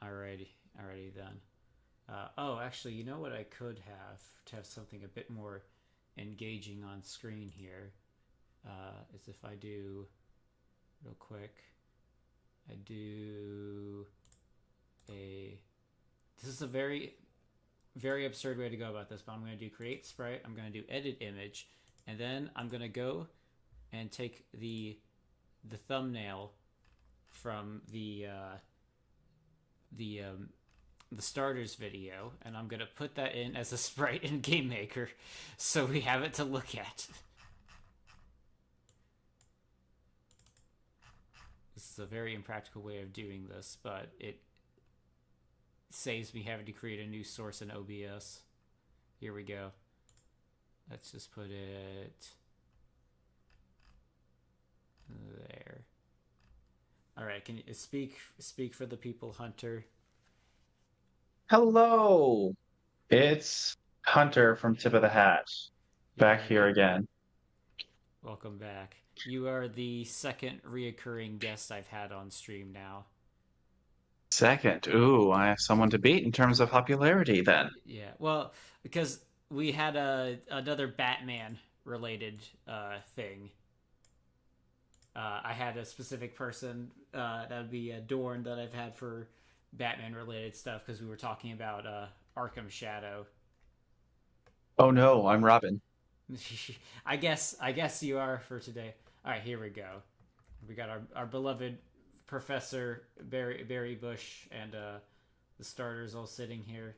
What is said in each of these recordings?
Alrighty then. Oh, actually, you know what I could have to have something a bit more engaging on screen here is if I do real quick. I do a. This is a very absurd way to go about this, but I'm going to do create sprite. I'm going to do edit image, and then I'm going to go and take the thumbnail from the starters video, and I'm gonna put that in as a sprite in Game Maker, so we have it to look at. This is a very impractical way of doing this, but it saves me having to create a new source in OBS. Here we go. Let's just put it there. All right, can you speak for the people, Hunter? Hello, it's Hunter from Tip of the Hat, back here Yay. again. Welcome back. You are the second reoccurring guest I've had on stream now. Second, ooh, I have someone to beat in terms of popularity then. Yeah, well, because we had another Batman related thing. I had a specific person that would be Dorn that I've had for Batman related stuff because we were talking about Arkham Shadow. Oh no, I'm Robin. I guess you are for today. All right, here we go. We got our beloved Professor Barry Bush and the starters all sitting here.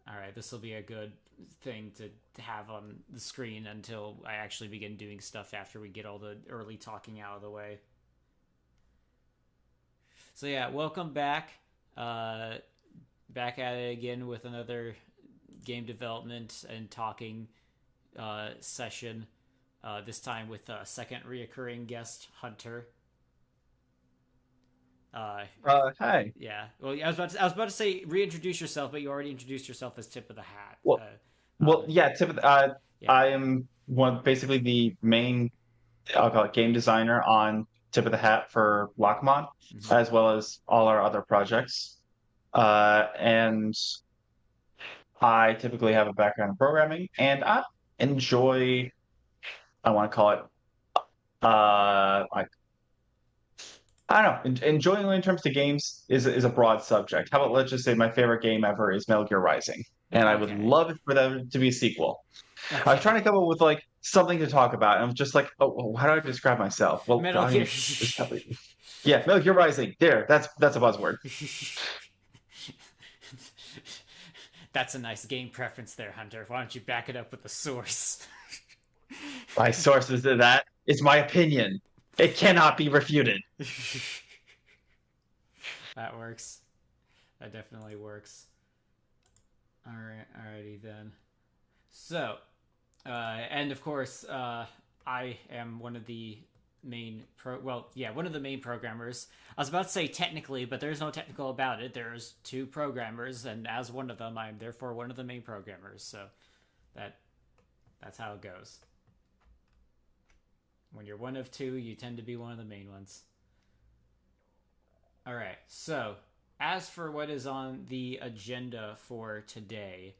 All right, this will be a good thing to have on the screen until I actually begin doing stuff after we get all the early talking out of the way. So yeah, welcome back. Back at it again with another game development and talking session. This time with a second reoccurring guest, Hunter. Uh, Hi. yeah. Well, I was about to say reintroduce yourself, but you already introduced yourself as Tip of the Hat. Well, yeah, Yeah. I am basically the main, I'll call it game designer on Tip of the Hat for Lock-mon, Mm-hmm. as well as all our other projects. And I typically have a background in programming, and I enjoy, I want to call it, like I don't know. Enjoying in terms of games is a broad subject. How about let's just say my favorite game ever is Metal Gear Rising, and I would Okay. love for there to be a sequel. I was trying Okay. to come up with like something to talk about, and I'm just like, oh, how do I describe myself? Well, Metal I Gear. mean, yeah, Metal Gear Rising. There, that's a buzzword. That's a nice game preference there, Hunter. Why don't you back it up with a source? My sources to that is my opinion. It cannot be refuted. That works. That definitely works. All right, alrighty then. So, and of course, I am one of the one of the main programmers. I was about to say technically, but there's no technical about it. There's two programmers, and as one of them, I'm therefore one of the main programmers. So that that's how it goes. When you're one of two, you tend to be one of the main ones. All right. So, as for what is on the agenda for today,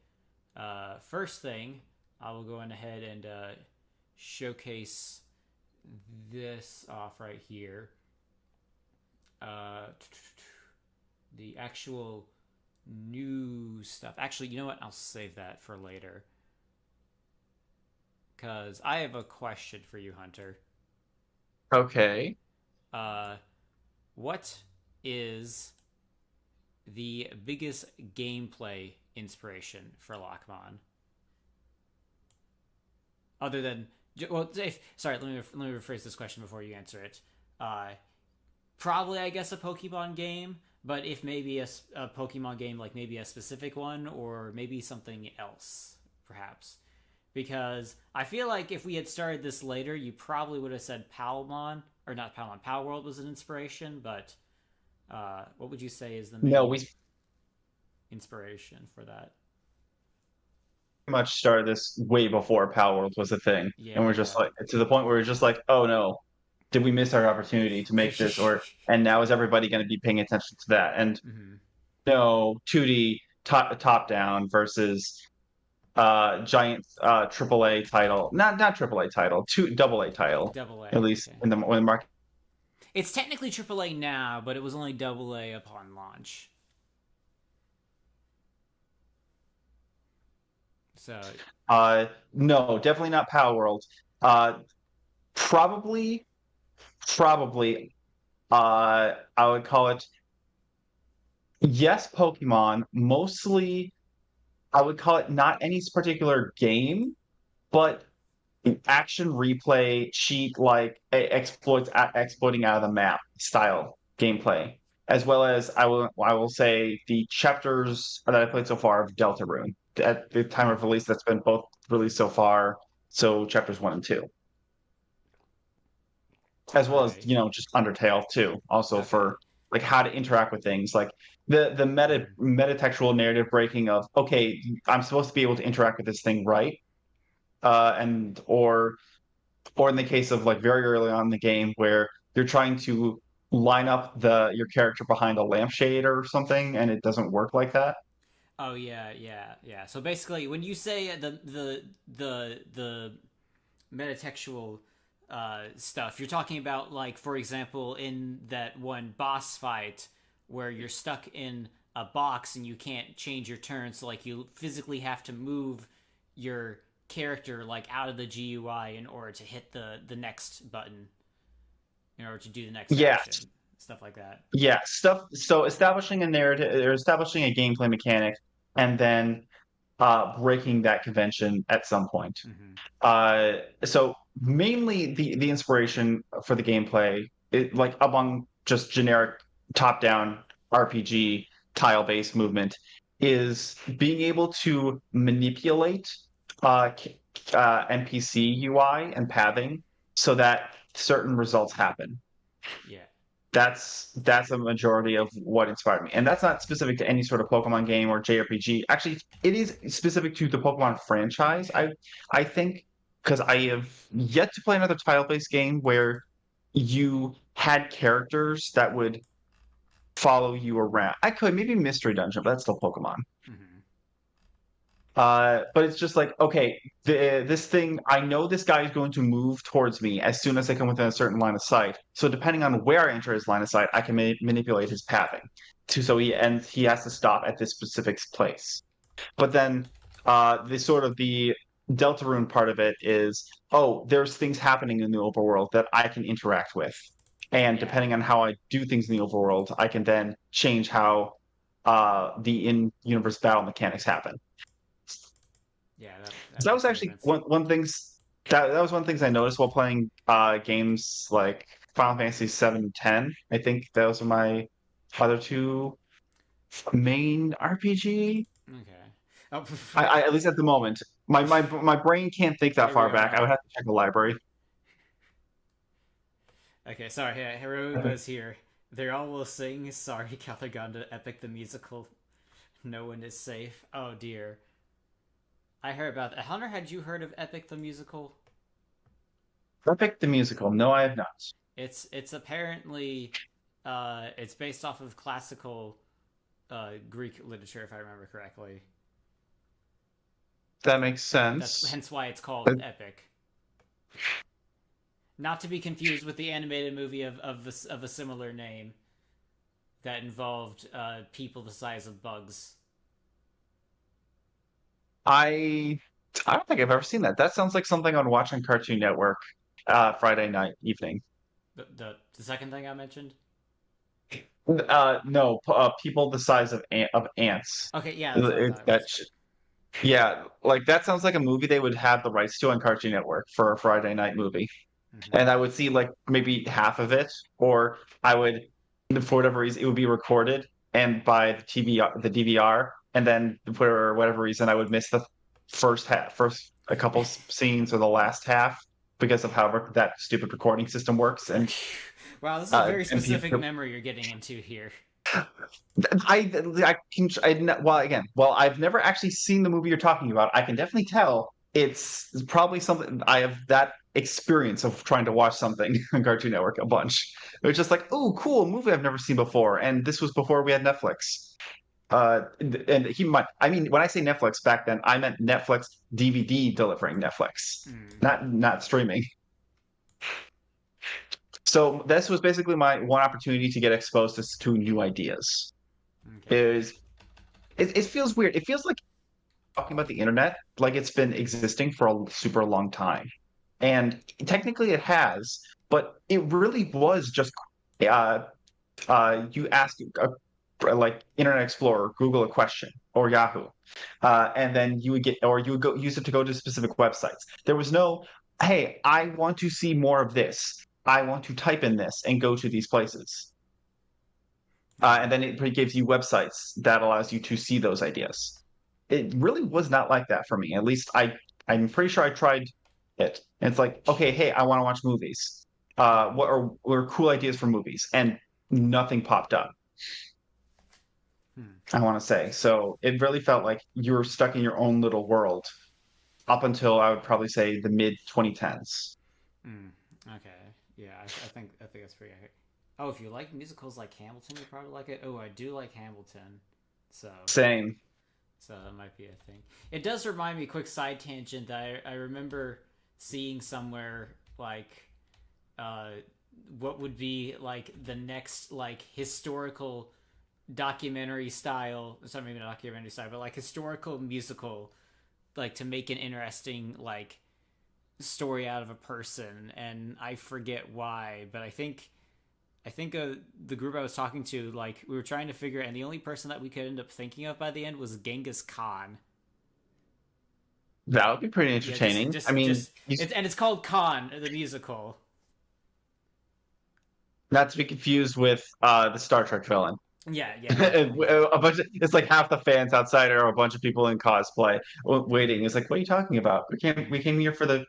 first thing, I will go on ahead and showcase this off right here. Uh, the actual new stuff. Actually, you know what? I'll save that for later. Because I have a question for you, Hunter. Okay. Uh, what is the biggest gameplay inspiration for Lock-mon? Other than well, sorry, let me rephrase this question before you answer it. Uh, Probably, I guess, a Pokemon game, but if maybe a Pokemon game, like maybe a specific one, or maybe something else, perhaps. Because I feel like if we had started this later, you probably would have said Palmon, or not Palmon, Pal World was an inspiration, but what would you say is the No, we main inspiration for that? much started this way before Power World was a thing, and Yeah, we're just yeah. like to the point where we're just like, oh no. did we miss our opportunity to make this, or and now is everybody going to be paying attention to that? And Hmm. no, 2D top down versus giant AAA title, not AAA title, two double A title, Double at A. least Okay. in the when the market. It's technically AAA now, but it was only Double A upon launch. So No, definitely not Power World. Uh, probably, probably. I would call it yes, Pokemon. Mostly, I would call it not any particular game, but action replay cheat like exploiting out of the map style gameplay, as well as I will say the chapters that I played so far of Deltarune at the time of mm, release. That's been both released so far. So chapters 1 and 2, as all well as right. just Undertale too, also Okay. for like how to interact with things like the Mm. metatextual narrative breaking of okay, I'm supposed to be able to interact with this thing, right? And or in the case of like very early on in the game where you're trying to line up the your character behind a lampshade or something and it doesn't work like that. Oh yeah, yeah, yeah. So basically, when you say the metatextual stuff, you're talking about like, for example, in that one boss fight where you're stuck in a box and you can't change your turn, so like you physically have to move your character like out of the GUI in order to hit the next button in order to do the next Yeah, action, stuff like that. yeah, stuff. So establishing a narrative or establishing a gameplay mechanic and then breaking that convention at some point. Mm-hmm. So mainly the inspiration for the gameplay, like among just generic top-down RPG tile-based movement, is being able to manipulate NPC UI and pathing so that certain results happen. Yeah. That's a majority of what inspired me, and that's not specific to any sort of Pokemon game or JRPG. Actually, it is specific to the Pokemon franchise. I think because I have yet to play another tile-based game where you had characters that would follow you around. I could maybe Mystery Dungeon, but that's still Pokemon. Mm-hmm. But it's just like, okay, this thing, I know this guy is going to move towards me as soon as I come within a certain line of sight. So depending on where I enter his line of sight, I can manipulate his pathing to so he has to stop at this specific place. But then the sort of the Deltarune part of it is, oh, there's things happening in the overworld that I can interact with. And Yeah. depending on how I do things in the overworld, I can then change how the in-universe battle mechanics happen. Yeah. That So that was makes a actually difference. one things that was one things I noticed while playing games like Final Fantasy 7 and 10. I think those are my other two main RPG. Okay. Oh, I at least at the moment. My brain can't think that here we far back. I are. would have to check the library. Okay, sorry. Yeah, Hiroga's here. They all will sing. Sorry, Kataganda, Epic the Musical. No one is safe. Oh dear. I heard about that. Hunter, had you heard of Epic the Musical? Perfect the musical. No, I have not. It's apparently it's based off of classical Greek literature, if I remember correctly. That makes That's sense. hence why it's called Uh, Epic. Not to be confused with the animated movie of a similar name that involved people the size of bugs. I I don't think I've ever seen that. That sounds like something I'd watch on Cartoon Network Friday night evening. The second thing I mentioned. No, people the size of ants. Okay, yeah, that's what I thought it was. Yeah, like that sounds like a movie they would have the rights to on Cartoon Network for a Friday night movie. Mm-hmm. And I would see like maybe half of it, or I would, for whatever reason, it would be recorded and by the the DVR, and then for whatever reason, I would miss the first a couple scenes or the last half because of how that stupid recording system works. Okay. Wow, this is a very And specific people, memory you're getting into here. I can well again, well I've never actually seen the movie you're talking about. I can definitely tell. it's probably something I have that experience of trying to watch something on Cartoon Network a bunch. It was just like, oh, cool, movie I've never seen before, and this was before we had Netflix. And he might, I mean, when I say Netflix back then, I meant Netflix DVD delivering Netflix, Mm, not streaming. So this was basically my one opportunity to get exposed to new ideas. okay. Is it feels weird. It feels like talking about the internet like it's been existing for a super long time. And technically it has, but it really was just uh, you ask like Internet Explorer, Google a question, or Yahoo, and then you would get, or you would go use it to go to specific websites. There was no, hey, I want to see more of this. I want to type in this and go to these places. Mm, And then it gives you websites that allows you to see those ideas. It really was not like that for me. At least I'm pretty sure I tried it. And it's like, okay, hey, I want to watch movies. What are cool ideas for movies? And nothing popped up, hmm, I want to say. So it really felt like you were stuck in your own little world up until I would probably say the mid 2010s. mm, okay. Yeah, I think that's pretty accurate. Oh, if you like musicals like Hamilton, you probably like it. Oh, I do like Hamilton, so Same. that might be a thing. It does remind me. Quick side tangent. I remember seeing somewhere like uh, what would be like the next like historical documentary style. Sorry, maybe not documentary style, but like historical musical, like to make an interesting like story out of a person, and I forget why, but I think the group I was talking to, like we were trying to figure, and the only person that we could end up thinking of by the end was Genghis Khan. That would be pretty Yeah, entertaining. I mean, it's called Khan the musical. not to be confused with the Star Trek villain. Yeah, yeah, definitely. A bunch of, it's like half the fans outside are a bunch of people in cosplay waiting. It's like, what are you talking about? We came here for the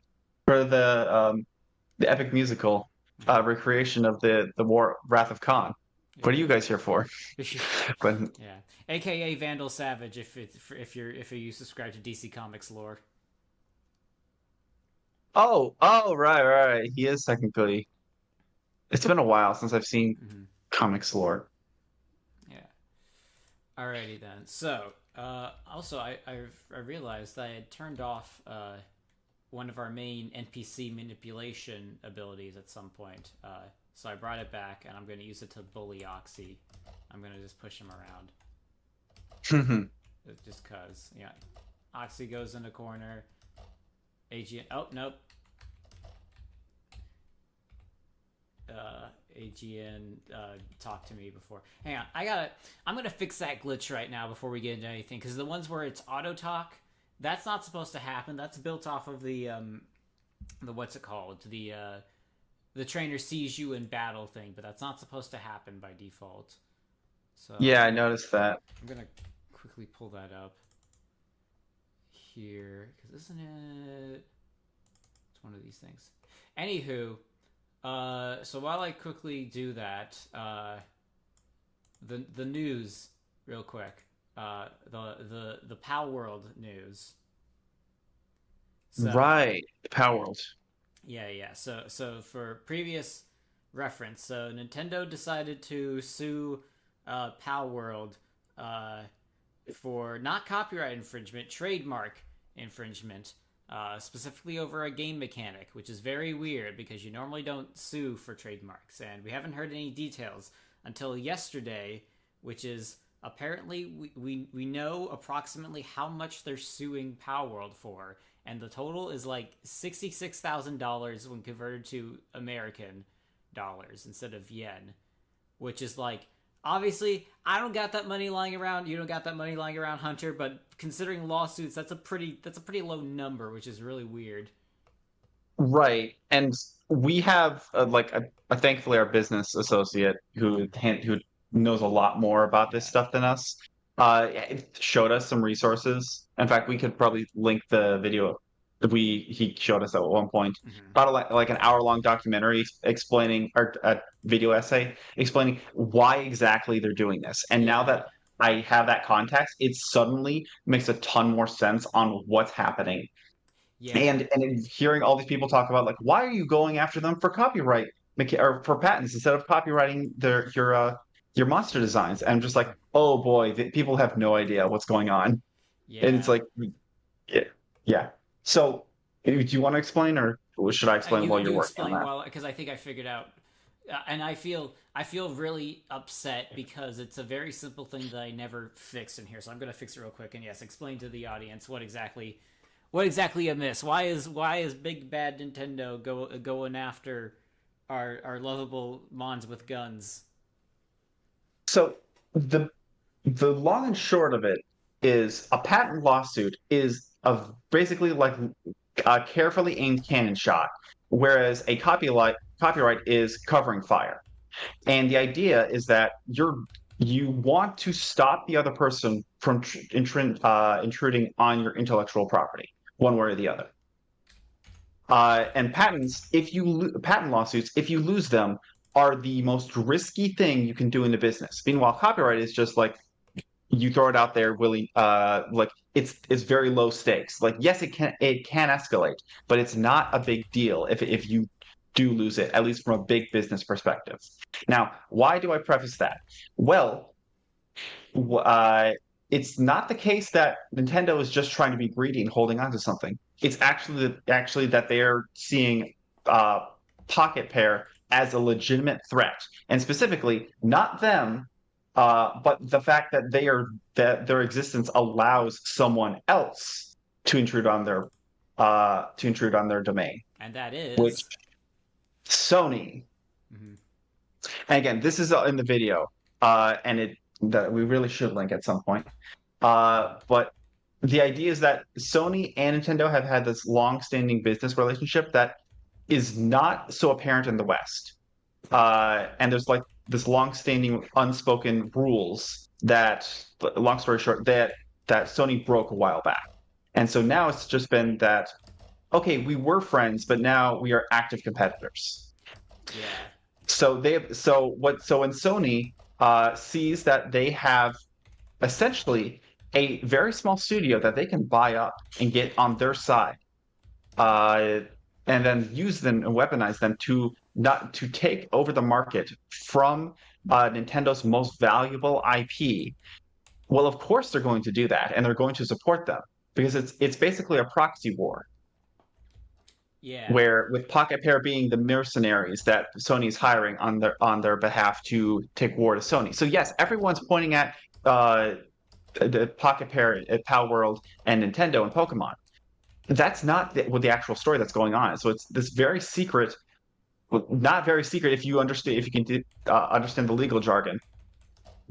epic musical recreation of the War Wrath of Khan. What are you guys here for? Yeah. But Yeah, aka Vandal Savage if you subscribe to DC Comics lore. oh, right. He is technically. It's been a while since I've seen Mm-hmm. comics lore. Yeah. Alrighty then. So, also, I realized I had turned off one of our main NPC manipulation abilities at some point. So I brought it back, and I'm going to use it to bully Oxy. I'm going to just push him around. Just cause, yeah. Oxy goes in the corner. AGN. Oh, nope. AGN talked to me before. Hang on, I'm gonna fix that glitch right now before we get into anything, because the ones where it's auto talk, that's not supposed to happen. That's built off of the what's it called? The trainer sees you in battle thing, but that's not supposed to happen by default. So Yeah, I noticed that. I'm gonna quickly pull that up here, because isn't it? It's one of these things. Anywho, so while I quickly do that, the news real quick. The Pow World news. So Right, Power World. yeah. So for previous reference, so Nintendo decided to sue Pow World for not copyright infringement, trademark infringement, specifically over a game mechanic, which is very weird because you normally don't sue for trademarks, and we haven't heard any details until yesterday, which is apparently we know approximately how much they're suing Power World for, and the total is like $66,000 when converted to American dollars instead of yen, which is like, obviously, I don't got that money lying around. You don't got that money lying around, Hunter. But considering lawsuits, that's a pretty low number, which is really weird. Right, and we have thankfully our business associate who knows a lot more about this Yeah. stuff than us. It showed us some resources. In fact, we could probably link the video that we he showed us at one point Mm-hmm. about like an hour-long documentary explaining or a video essay explaining why exactly they're doing this. And now Yeah. that I have that context, it suddenly makes a ton more sense on what's happening. Yeah. And hearing all these people talk about like, why are you going after them for copyright or for patents instead of copywriting your monster designs? And I'm just like, oh boy, people have no idea what's going on, and it's Yeah. like, yeah, yeah. So, do you want to explain, or should I explain You while you're you working on explain that? well because I think I figured out, and I feel really upset because it's a very simple thing that I never fixed in here. So I'm gonna fix it real quick. And yes, explain to the audience what exactly I miss. Why is Big Bad Nintendo going after our lovable mons with guns? So the the long and short of it is a patent lawsuit is basically like a carefully aimed cannon shot, whereas a copyright is covering fire. And the idea is that you want to stop the other person from intruding on your intellectual property, one way or the other. And patent lawsuits, if you lose them, are the most risky thing you can do in the business. Meanwhile, copyright is just like you throw it out there, really, like it's very low stakes. Like yes, it can escalate, but it's not a big deal if you do lose it, at least from a big business perspective. Now, why do I preface that? Well, uh, it's not the case that Nintendo is just trying to be greedy and holding on to something. It's actually that they are seeing uh, Pocket Pair as a legitimate threat, and specifically not them, but the fact that that their existence allows someone else to intrude on their domain, And that which is. Sony. Mhm. And again, this is in the video, and it that we really should link at some point. But the idea is that Sony and Nintendo have had this long-standing business relationship that is not so apparent in the West. And there's like this long-standing unspoken rules that, long story short, that Sony broke a while back. And so now it's just been that, okay, we were friends, but now we are active competitors. Yeah. So when Sony sees that they have essentially a very small studio that they can buy up and get on their side, uh, and then use them and weaponize them to not to take over the market from Nintendo's most valuable IP. Well, of course they're going to do that, and they're going to support them because it's basically a proxy war Yeah. where with Pocket Pair being the mercenaries that Sony's hiring on their behalf to take war to Sony. So yes, everyone's pointing at uh, the Pocket Pair at Pal World and Nintendo and Pokemon. That's not what the actual story that's going on. So it's this very secret, well, not very secret if you understand if you can understand the legal jargon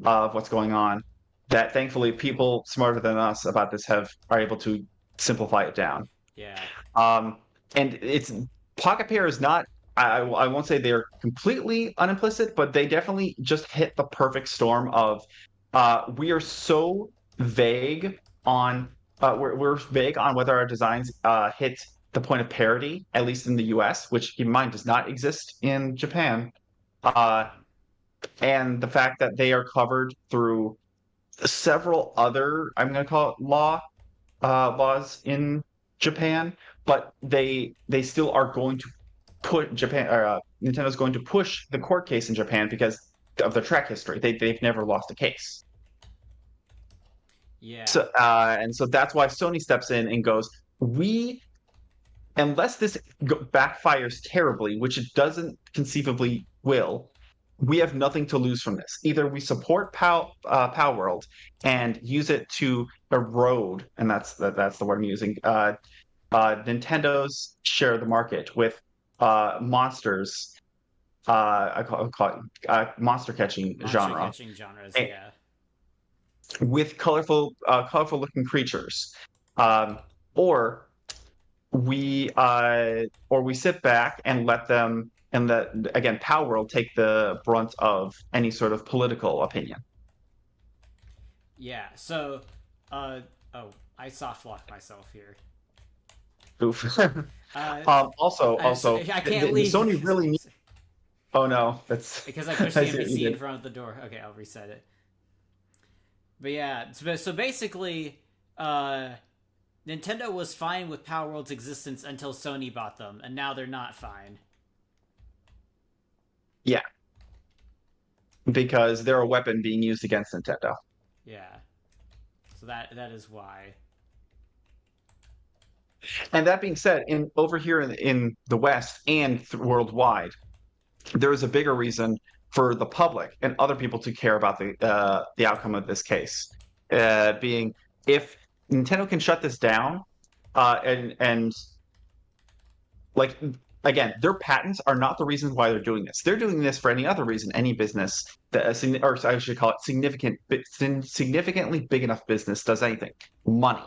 of what's going on. That thankfully people smarter than us about this have are able to simplify it down. Yeah. Um, and it's Pocket Pair is not. I won't say they're completely unimplicit, but they definitely just hit the perfect storm of we are so vague on we're vague on whether our designs hit the point of parity, at least in the U.S., which keep in mind does not exist in Japan. Uh, and the fact that they are covered through several other, I'm going to call it laws in Japan, but they still are going to put Japan or Nintendo's going to push the court case in Japan because of their track history. They've never lost a case. Yeah. So and so that's why Sony steps in and goes, we unless this backfires terribly, which it doesn't conceivably will, we have nothing to lose from this. Either we support Pow World and use it to erode, and that's the word I'm using, Nintendo's share of the market with monsters. I call it monster catching Monster genre catching genres. Yeah. with colorful looking creatures, um, or or we sit back and let them and let again Power World take the brunt of any sort of political opinion. Yeah. So, uh, oh, I soft locked myself here. Oof. Uh, so Also, I can't the leave Sony really need. Oh no, that's because I pushed I the see what you NPC in did. front of the door. Okay, I'll reset it. But yeah, so basically, uh, Nintendo was fine with Power World's existence until Sony bought them, and now they're not fine. Yeah, because they're a weapon being used against Nintendo. Yeah. So that is why. And that being said, in over here in the West and worldwide, there is a bigger reason for the public and other people to care about the outcome of this case. Being if Nintendo can shut this down, and like again, their patents are not the reasons why they're doing this. They're doing this for any other reason. Any business that, or I should call it significantly big enough business does anything. Money.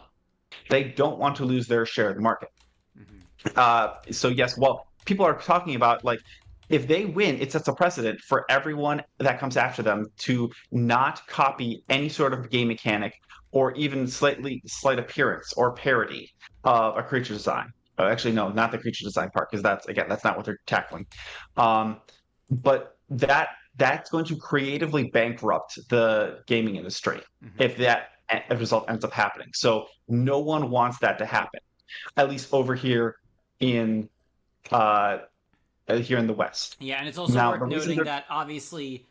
They don't want to lose their share of the market. Mm-hmm. So yes, well, people are talking about like if they win, it sets a precedent for everyone that comes after them to not copy any sort of game mechanic or even slight appearance or parody of a creature design. Actually, no, not the creature design part, because that's not what they're tackling. But that's going to creatively bankrupt the gaming industry Mm-hmm. if that result ends up happening. So no one wants that to happen, at least over in uh, here in the West. Yeah, and it's also Now, worth the reason noting they're that obviously,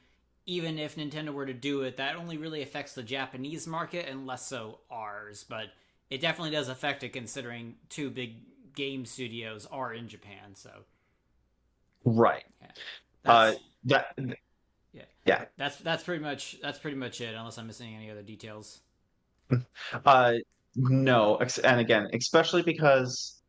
even if Nintendo were to do it, that only really affects the Japanese market and less so ours. But it definitely does affect it, considering two big game studios are in Japan. So right, yeah, uh, that's that yeah, yeah, that's pretty much it. Unless I'm missing any other details. uh, no, and again, especially because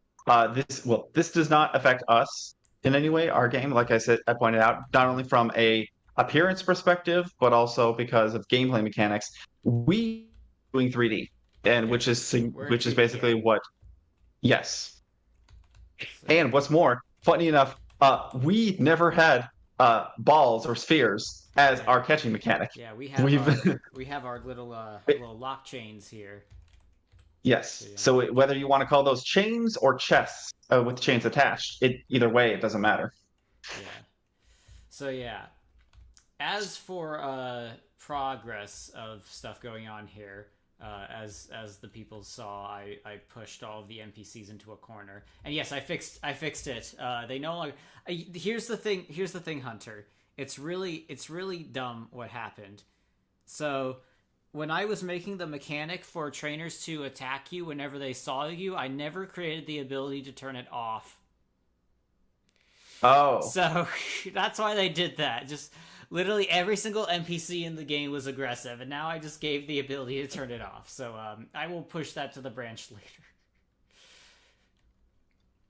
this does not affect us in any way. Our game, like I said, I pointed out, not only from a appearance perspective, but also because of gameplay mechanics. We doing 3D, and Yeah, we're in which is 3D. Yeah, basically what. Yes. so And what's more, funny enough, we never had balls or spheres as yeah, our catching mechanic. yeah. We've We have our little lock chains here. So yes. yeah. So whether you want to call those chains or chests with chains attached, either way it doesn't matter. Yeah. So yeah. As for progress of stuff going on here, as the people saw, I pushed all of the NPCs into a corner, and yes, I fixed it. They no longer. Here's the thing. Here's the thing, Hunter. It's really dumb what happened. So when I was making the mechanic for trainers to attack you whenever they saw you, I never created the ability to turn it off. Oh, So that's why they did that. Just literally every single NPC in the game was aggressive, and now I just gave the ability to turn it off. So I will push that to the branch later.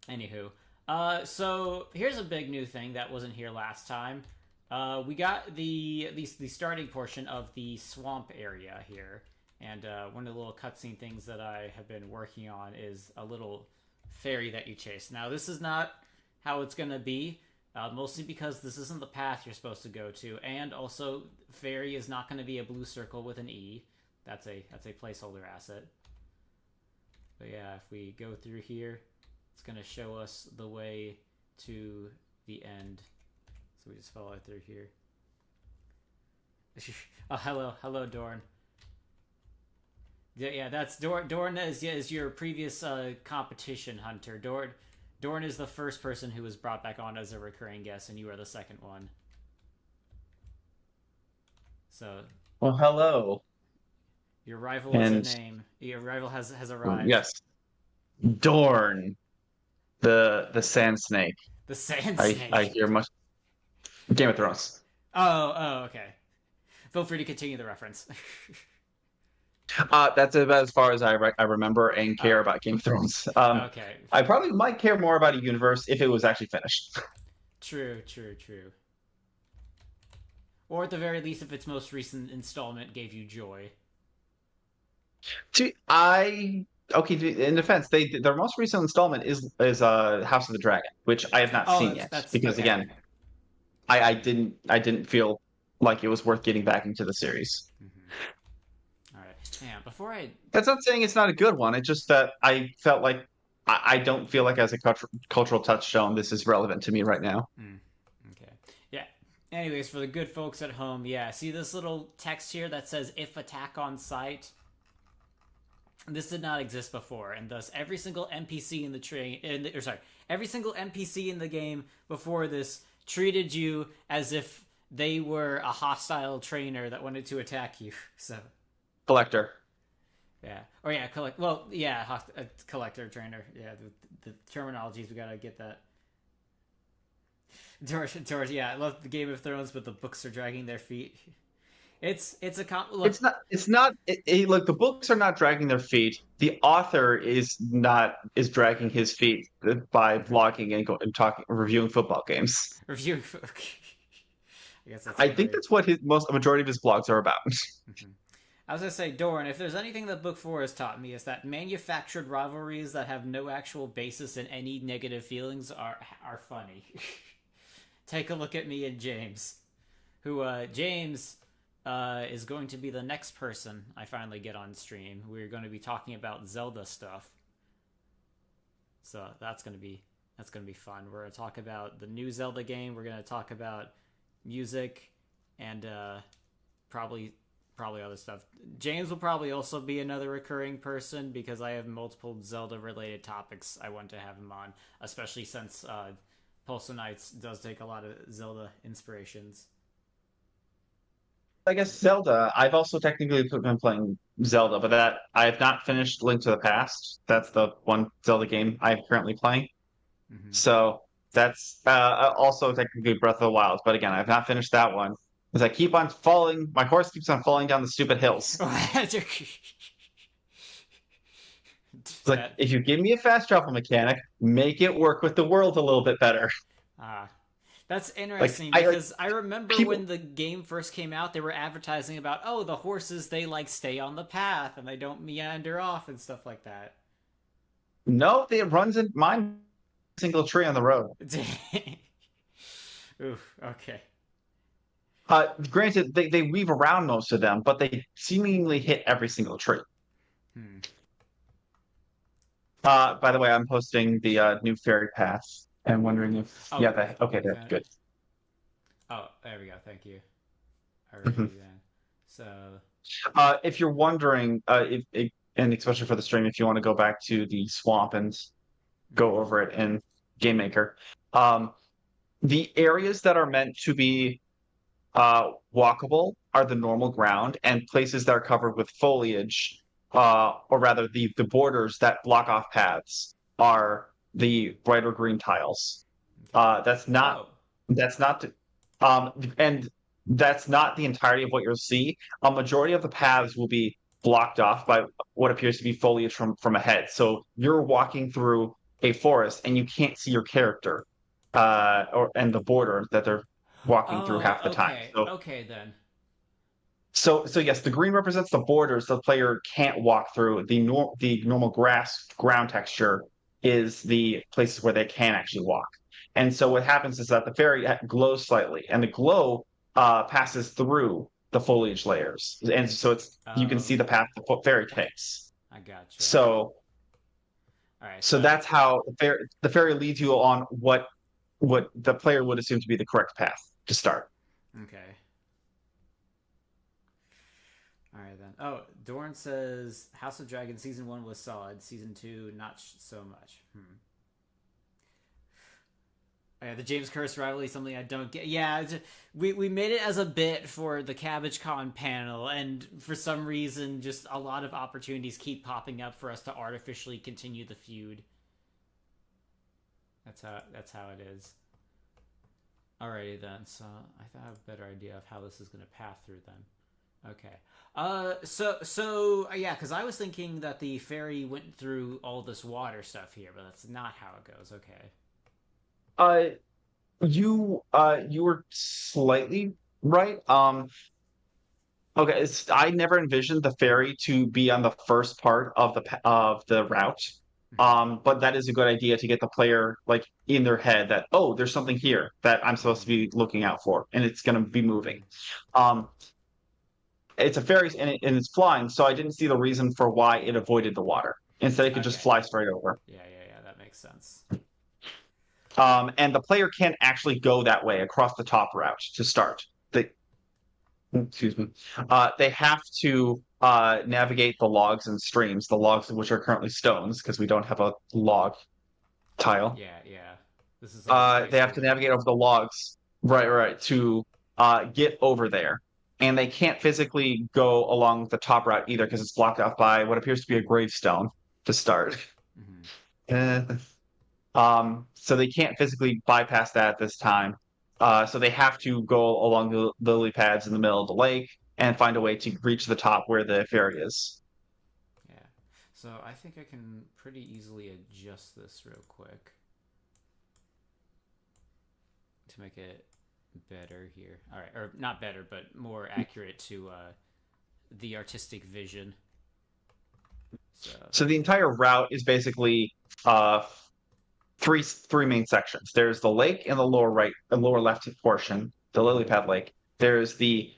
Anywho, so here's a big new thing that wasn't here last time. We got the starting portion of the swamp area here, and one of the little cutscene things that I have been working on is a little fairy that you chase. Now, this is not how it's gonna be, mostly because this isn't the path you're supposed to go to, and also fairy is not going to be a blue circle with an E. That's a placeholder asset. But yeah, if we go through here, it's going to show us the way to the end. So we just follow it through here. Oh, hello, Dorn. Yeah, that's Dorn. Dorn is your previous competition, Hunter. Dorn is the first person who was brought back on as a recurring guest, and you are the second one. So, well, hello. your rival has a And name. Your rival has arrived. yes, Dorn, the sand snake. The Sand I Snake. hear much Game of Thrones. Okay. Feel free to continue the reference. That's about as far as I remember and care Oh, about Game of Thrones. okay. I probably might care more about a universe if it was actually finished. True. Or at the very least, if its most recent installment gave you joy. I okay. In defense, their most recent installment is House of the Dragon, which I have not Oh, seen yet that's because okay. again, I didn't feel like it was worth getting back into the series. All right. Yeah. Before I. That's not saying it's not a good one. It's just that I felt like I don't feel like as a cultural touchstone, this is relevant to me right now. Okay. Yeah. Anyways, for the good folks at home, yeah. See this little text here that says "if attack on site." This did not exist before, and thus every single NPC in the every single NPC in the game before this treated you as if they were a hostile trainer that wanted to attack you. So Collector. yeah, or yeah, collect. Well, yeah, collector trainer. Yeah, the terminologies we gotta get that. George, yeah, I love the Game of Thrones, but the books are dragging their feet. It's a look. Look, the books are not dragging their feet. The author is dragging his feet by blogging and talking, reviewing football games. Review. I guess that's I think very. that's what a majority of his blogs are about. Mhm. I was gonna say, Doran, if there's anything that Book 4 has taught me, is that manufactured rivalries that have no actual basis in any negative feelings are funny. Take a look at me and James, who James is going to be the next person I finally get on stream. We're going to be talking about Zelda stuff, so that's gonna be fun. We're gonna talk about the new Zelda game. We're gonna talk about music and probably other stuff. James will probably also be another recurring person because I have multiple Zelda related topics I want to have him on, especially since Pulse of Nights does take a lot of Zelda inspirations. I guess Zelda. I've also technically been playing Zelda, but that I have not finished Link to the Past. That's the one Zelda game I'm currently playing. Mm-hmm. So that's also technically Breath of the Wild. But again, I've not finished that one because I keep on falling. My horse keeps on falling down the stupid hills. It's like that if you give me a fast travel mechanic, make it work with the world a little bit better. uh, that's Like interesting I like because I remember people. when the game first came out, they were advertising about, oh, the horses, they like stay on the path and they don't meander off and stuff like that. No, it runs in mine single tree on the road. Oof, okay. Granted, they weave around most of them, but they seemingly hit every single tree. Hmm. By the way, I'm posting the new fairy path and wondering if Oh, yeah, okay, is that's that? good. Oh, there we go. Thank you. Mhm. Alrighty then. So, If you're wondering, and especially for the stream, if you want to go back to the swamp and go mhm. over it in Game Maker, um, the areas that are meant to be walkable are the normal ground, and places that are covered with foliage, or rather the borders that block off paths, are the brighter green tiles. Okay. That's not Oh. that's not and that's not the entirety of what you'll see. A majority of the paths will be blocked off by what appears to be foliage from ahead. So you're walking through a forest and you can't see your character, or and the border that they're walking through half the Oh, time. okay. So Okay then. so yes, the green represents the borders the player can't walk through. The normal grass ground texture is the places where they can actually walk. And so what happens is that the fairy glows slightly, and the glow passes through the foliage layers, and so it's you can Oh, see the okay. path the fairy takes. I gotcha. So All right. so So, that's how the fairy leads you on what the player would assume to be the correct path to start. okay. All right then. Oh, Dorn says House of Dragon season 1 was solid. Season 2 not so much. Hmm. Oh, yeah, the James Curse rivalry, something I don't get. Yeah, we made it as a bit for the Cabbage Con panel, and for some reason, just a lot of opportunities keep popping up for us to artificially continue the feud. That's how it is. Alrighty then. So I thought I have a better idea of how this is gonna path through then. Okay. Yeah, because I was thinking that the ferry went through all this water stuff here, but that's not how it goes. Okay. Uh, you were slightly right. Okay, I never envisioned the ferry to be on the first part of the route. Mm-hmm. But that is a good idea to get the player like in their head that, oh, there's something here that I'm supposed to Mm-hmm. be looking out for, and it's going to be moving. Mm-hmm. Um, it's a ferry and it's flying, so I didn't see the reason for why it avoided the water. Instead, it could just Okay. fly straight over. Yeah. That makes sense. And the player can't actually go that way across the top route to start. Excuse me, they have to navigate the logs and streams, the logs which are currently stones because we don't have a log tile. Yeah, yeah. This is like a They have to placeholder. navigate over the logs, right, to get over there. And they can't physically go along the top route either because it's blocked off by what appears to be a gravestone to start. Hmm. Eh. So they can't physically bypass that at this time. So they have to go along the lily pads in the middle of the lake and find a way to reach the top where the ferry is. Yeah. So I think I can pretty easily adjust this real quick to make it better here. All right, or not better, but more accurate to the artistic vision. So So the entire route is basically uh, three main sections. There's the lake in the lower right, the lower left portion, the lily mhm. pad lake. There's the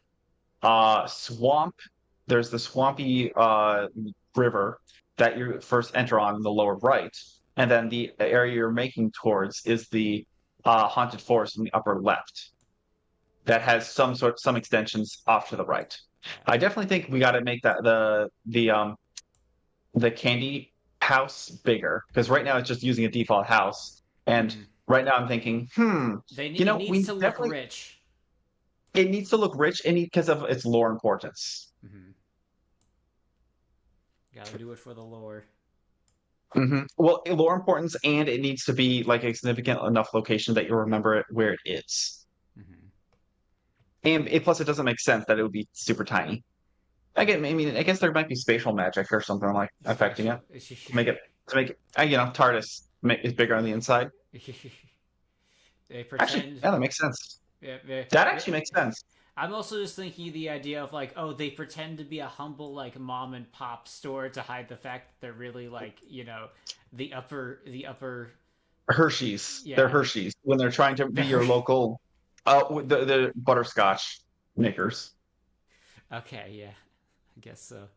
swamp. There's the swampy river that you first enter on in the lower right, and then the area you're making towards is the haunted forest in the upper left that has some extensions off to the right. Yeah. I definitely think we got to make that the candy house bigger because right now it's just using a default house, and Hmm. right now I'm thinking, It needs we to look definitely rich. it needs to look rich and because of its lore importance. Hmm. Gotta do it for the lore. Well, lore importance, and it needs to be like a significant enough location that you remember it where it is. Hmm. And plus, it doesn't make sense that it would be super tiny. I mean, I guess there might be spatial magic or something like affecting Spatial. it. To make it, TARDIS is bigger on the inside. They Actually, pretend. yeah, that makes sense. Yeah, That actually makes sense. I'm also just thinking the idea of like, oh, they pretend to be a humble like mom and pop store to hide the fact that they're really like, the upper. Hershey's, they're Yeah. Hershey's when they're trying to be your local, with the butterscotch makers. Okay, yeah, I guess so.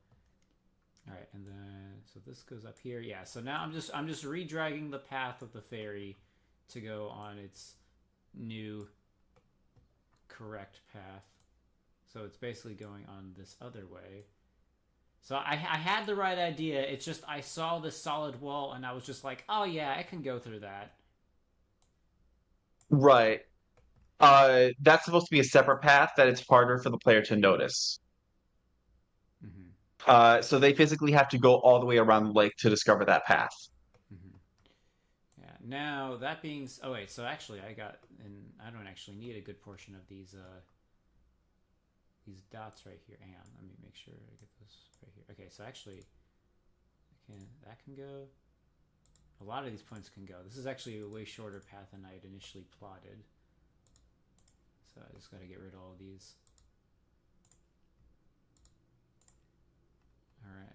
All right, and then so this goes up here. Yeah, so now I'm just redragging the path of the ferry to go on its new correct path. So it's basically going on this other way. So I had the right idea. It's just I saw this solid wall and I was just like, oh yeah, I can go through that. Right. That's supposed to be a separate path that it's harder for the player to notice. Mm-hmm. So they physically have to go all the way around the lake to discover that path. Mm-hmm. Yeah. Now that being, oh wait, so actually and I don't actually need a good portion of these dots right here. Hang on, let me make sure I get this right here. Okay, so actually, that can go. A lot of these points can go. This is actually a way shorter path than I had initially plotted. So I just got to get rid of all of these. All right.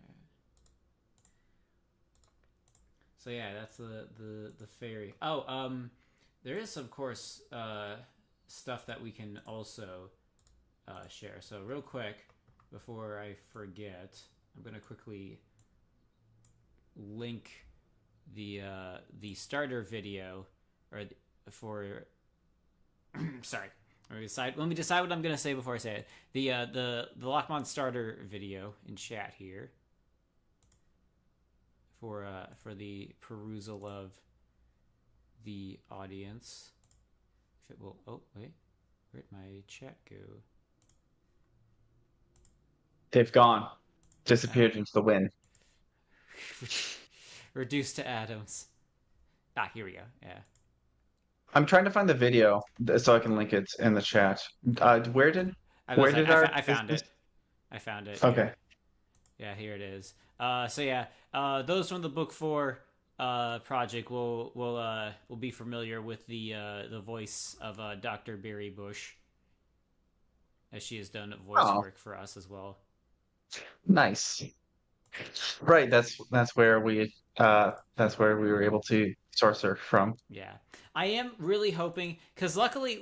So yeah, that's the ferry. Oh, there is of course stuff that we can also share. So real quick, before I forget, I'm gonna quickly link the starter video or for sorry. Let me decide what I'm gonna say before I say it. The Lock-mon starter video in chat here for the perusal of the audience. If it will. Oh wait, where'd my chat go? They've gone, disappeared into the wind. Reduced to atoms. Ah, here we go. Yeah. I'm trying to find the video so I can link it in the chat. Okay. Where did our I found it. I found it. Yeah. Okay. Yeah, here it is. So yeah, those from the book 4 project will be familiar with the voice of Dr. Barry Bush, as she has done voice Oh, work for us as well. nice. Right, that's where we were able to source her from. Yeah, I am really hoping because luckily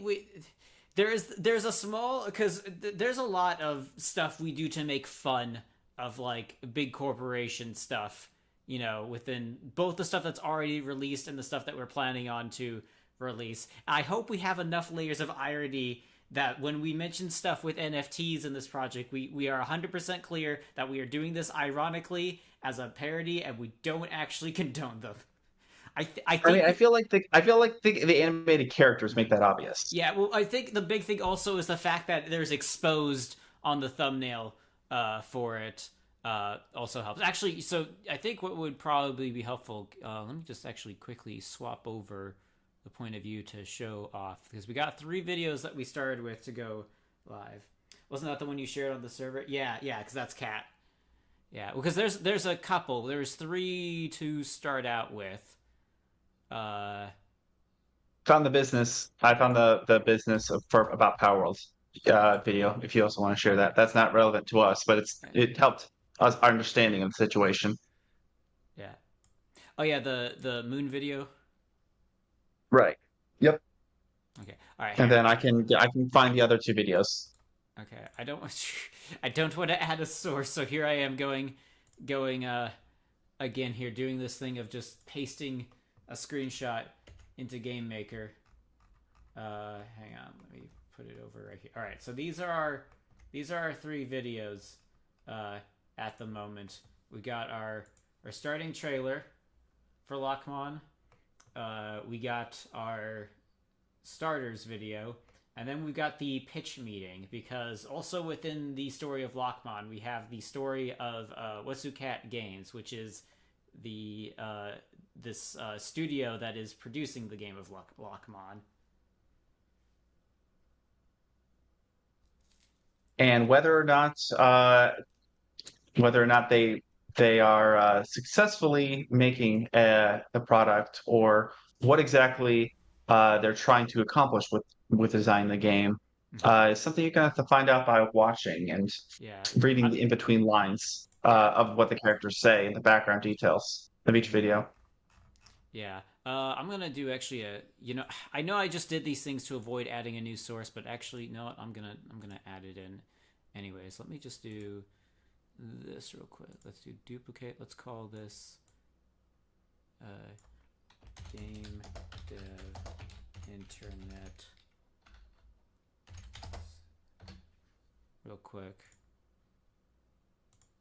there's a small because there's a lot of stuff we do to make fun of like big corporation stuff, within both the stuff that's already released and the stuff that we're planning on to release. I hope we have enough layers of irony that when we mention stuff with NFTs in this project, we are 100% clear that we are doing this ironically as a parody, and we don't actually condone them. I I mean, think I feel like the animated characters make that obvious. yeah, well, I think the big thing also is the fact that there's exposed on the thumbnail for it. Also helps. Actually, so I think what would probably be helpful. Let me just actually quickly swap over the point of view to show off because we got 3 videos that we started with to go live. Wasn't that the one you shared on the server? Yeah, because that's Cat. Yeah, because there's a couple. There's 3 to start out with. Found the business. I found the business for about Power World video. If you also want to share that, that's not relevant to us, but it helped us our understanding of the situation. Yeah. Oh yeah, the moon video. Right. Yep. Okay. All right. And Here. then I can find the other 2 videos. Okay. I don't want to add a source, so here I am going again here doing this thing of just pasting a screenshot into Game Maker. Hang on, let me put it over right here. All right, so these are our 3 videos at the moment. We got our starting trailer for Lock-mon. We got our starters video, and then we've got the pitch meeting, because also within the story of Lock-mon, we have the story of Wasukat Games, which is the this studio that is producing the game of Lock-mon. And whether or not they are successfully making the product, or what exactly they're trying to accomplish with designing the game, is something you're gonna have to find out by watching and Yeah. reading the in between lines of what the characters say and the background details of each video. Yeah. I'm gonna do actually I know I just did these things to avoid adding a new source, but actually no, I'm gonna add it in anyways. Let me just do this real quick. Let's do duplicate. Let's call this game dev internet real quick,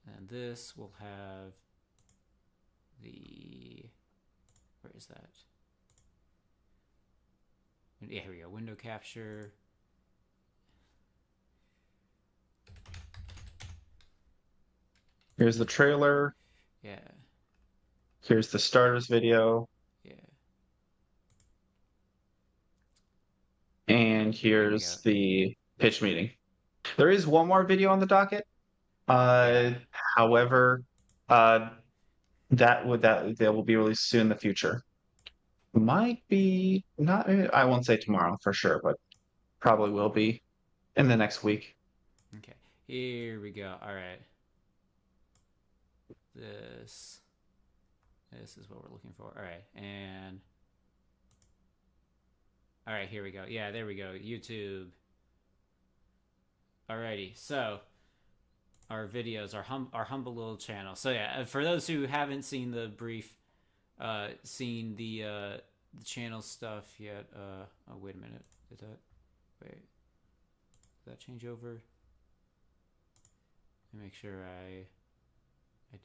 and this will have the, where is that? Yeah, here we go. Window capture. Here's the trailer. Yeah. Here's the starters video. Yeah. And here's the pitch meeting. There is one more video on the docket. However, that will be released soon in the future. Might be not. I won't say tomorrow for sure, but probably will be in the next week. Okay. Here we go. All right. This is what we're looking for. All right. And all right, here we go. Yeah, there we go. YouTube. Alrighty. So our videos, our humble little channel. So yeah, for those who haven't seen the brief, seen the channel stuff yet. Oh wait a minute. Did that change over? Let me make sure I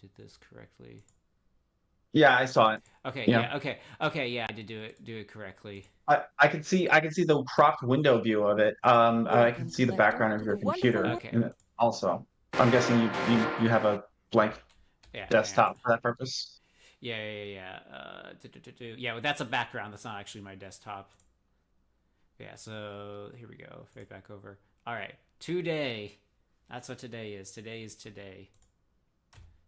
did this correctly. Yeah, I saw it. Okay. Yeah. Okay. Yeah, I did do it correcly. I can see the cropped window view of it. I can see the background of your computer. Okay. Also, I'm guessing you have a blank desktop for that purpose. Yeah. Yeah, well, that's a background. That's not actually my desktop. Yeah, so here we go. Fade back over. All right. Today. That's what today is. Today is today.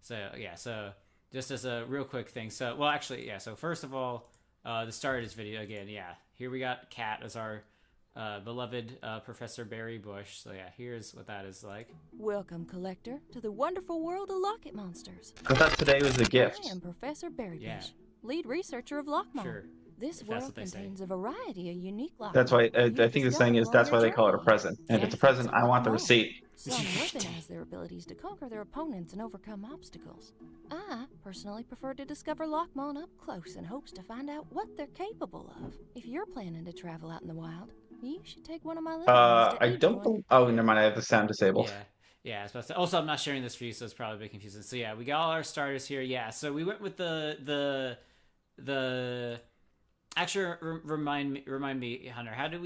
So, yeah, so just as a real quick thing. So, well, actually, yeah, so first of all, the start of this video, again, yeah. Here we got Kat as our beloved Professor Barry Bush. So, yeah, here's what that is like. Welcome, collector, to the wonderful world of Lock-it monsters. I thought today was a gift. I am Professor Barry Bush, lead researcher of Lock-mon. Sure. This world contains a variety of unique Lock-mon. That's why I think the saying is that's why they call it a present. And if it's a present, I want the receipt. Some weaponize their abilities to conquer their opponents and overcome obstacles. I personally prefer to discover Lock-mon up close in hopes to find out what they're capable of. If you're planning to travel out in the wild, You should take one of my little ones to I each don't. one. Oh, never mind. I have the sound disabled. Yeah. Yeah, I was about to say. Also, I'm not sharing this for you, so it's probably a bit confusing. So yeah, we got all our starters here. Yeah, so we went with the. Actually, remind me, Hunter. How did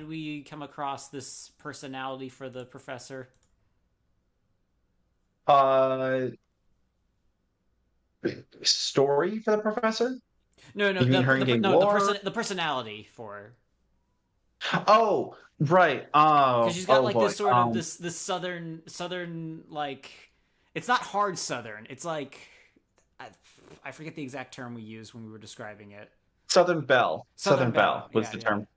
we come across this personality for the professor? Uh, Story for the professor? No, no, You mean her in-game lore? the personality for, Oh, right. because Oh, she's got oh like boy. this sort of this southern like, it's not hard southern. It's like, I forget the exact term we used when we were describing it. Southern Belle. Southern Southern Belle. Belle was Yeah, the yeah. term.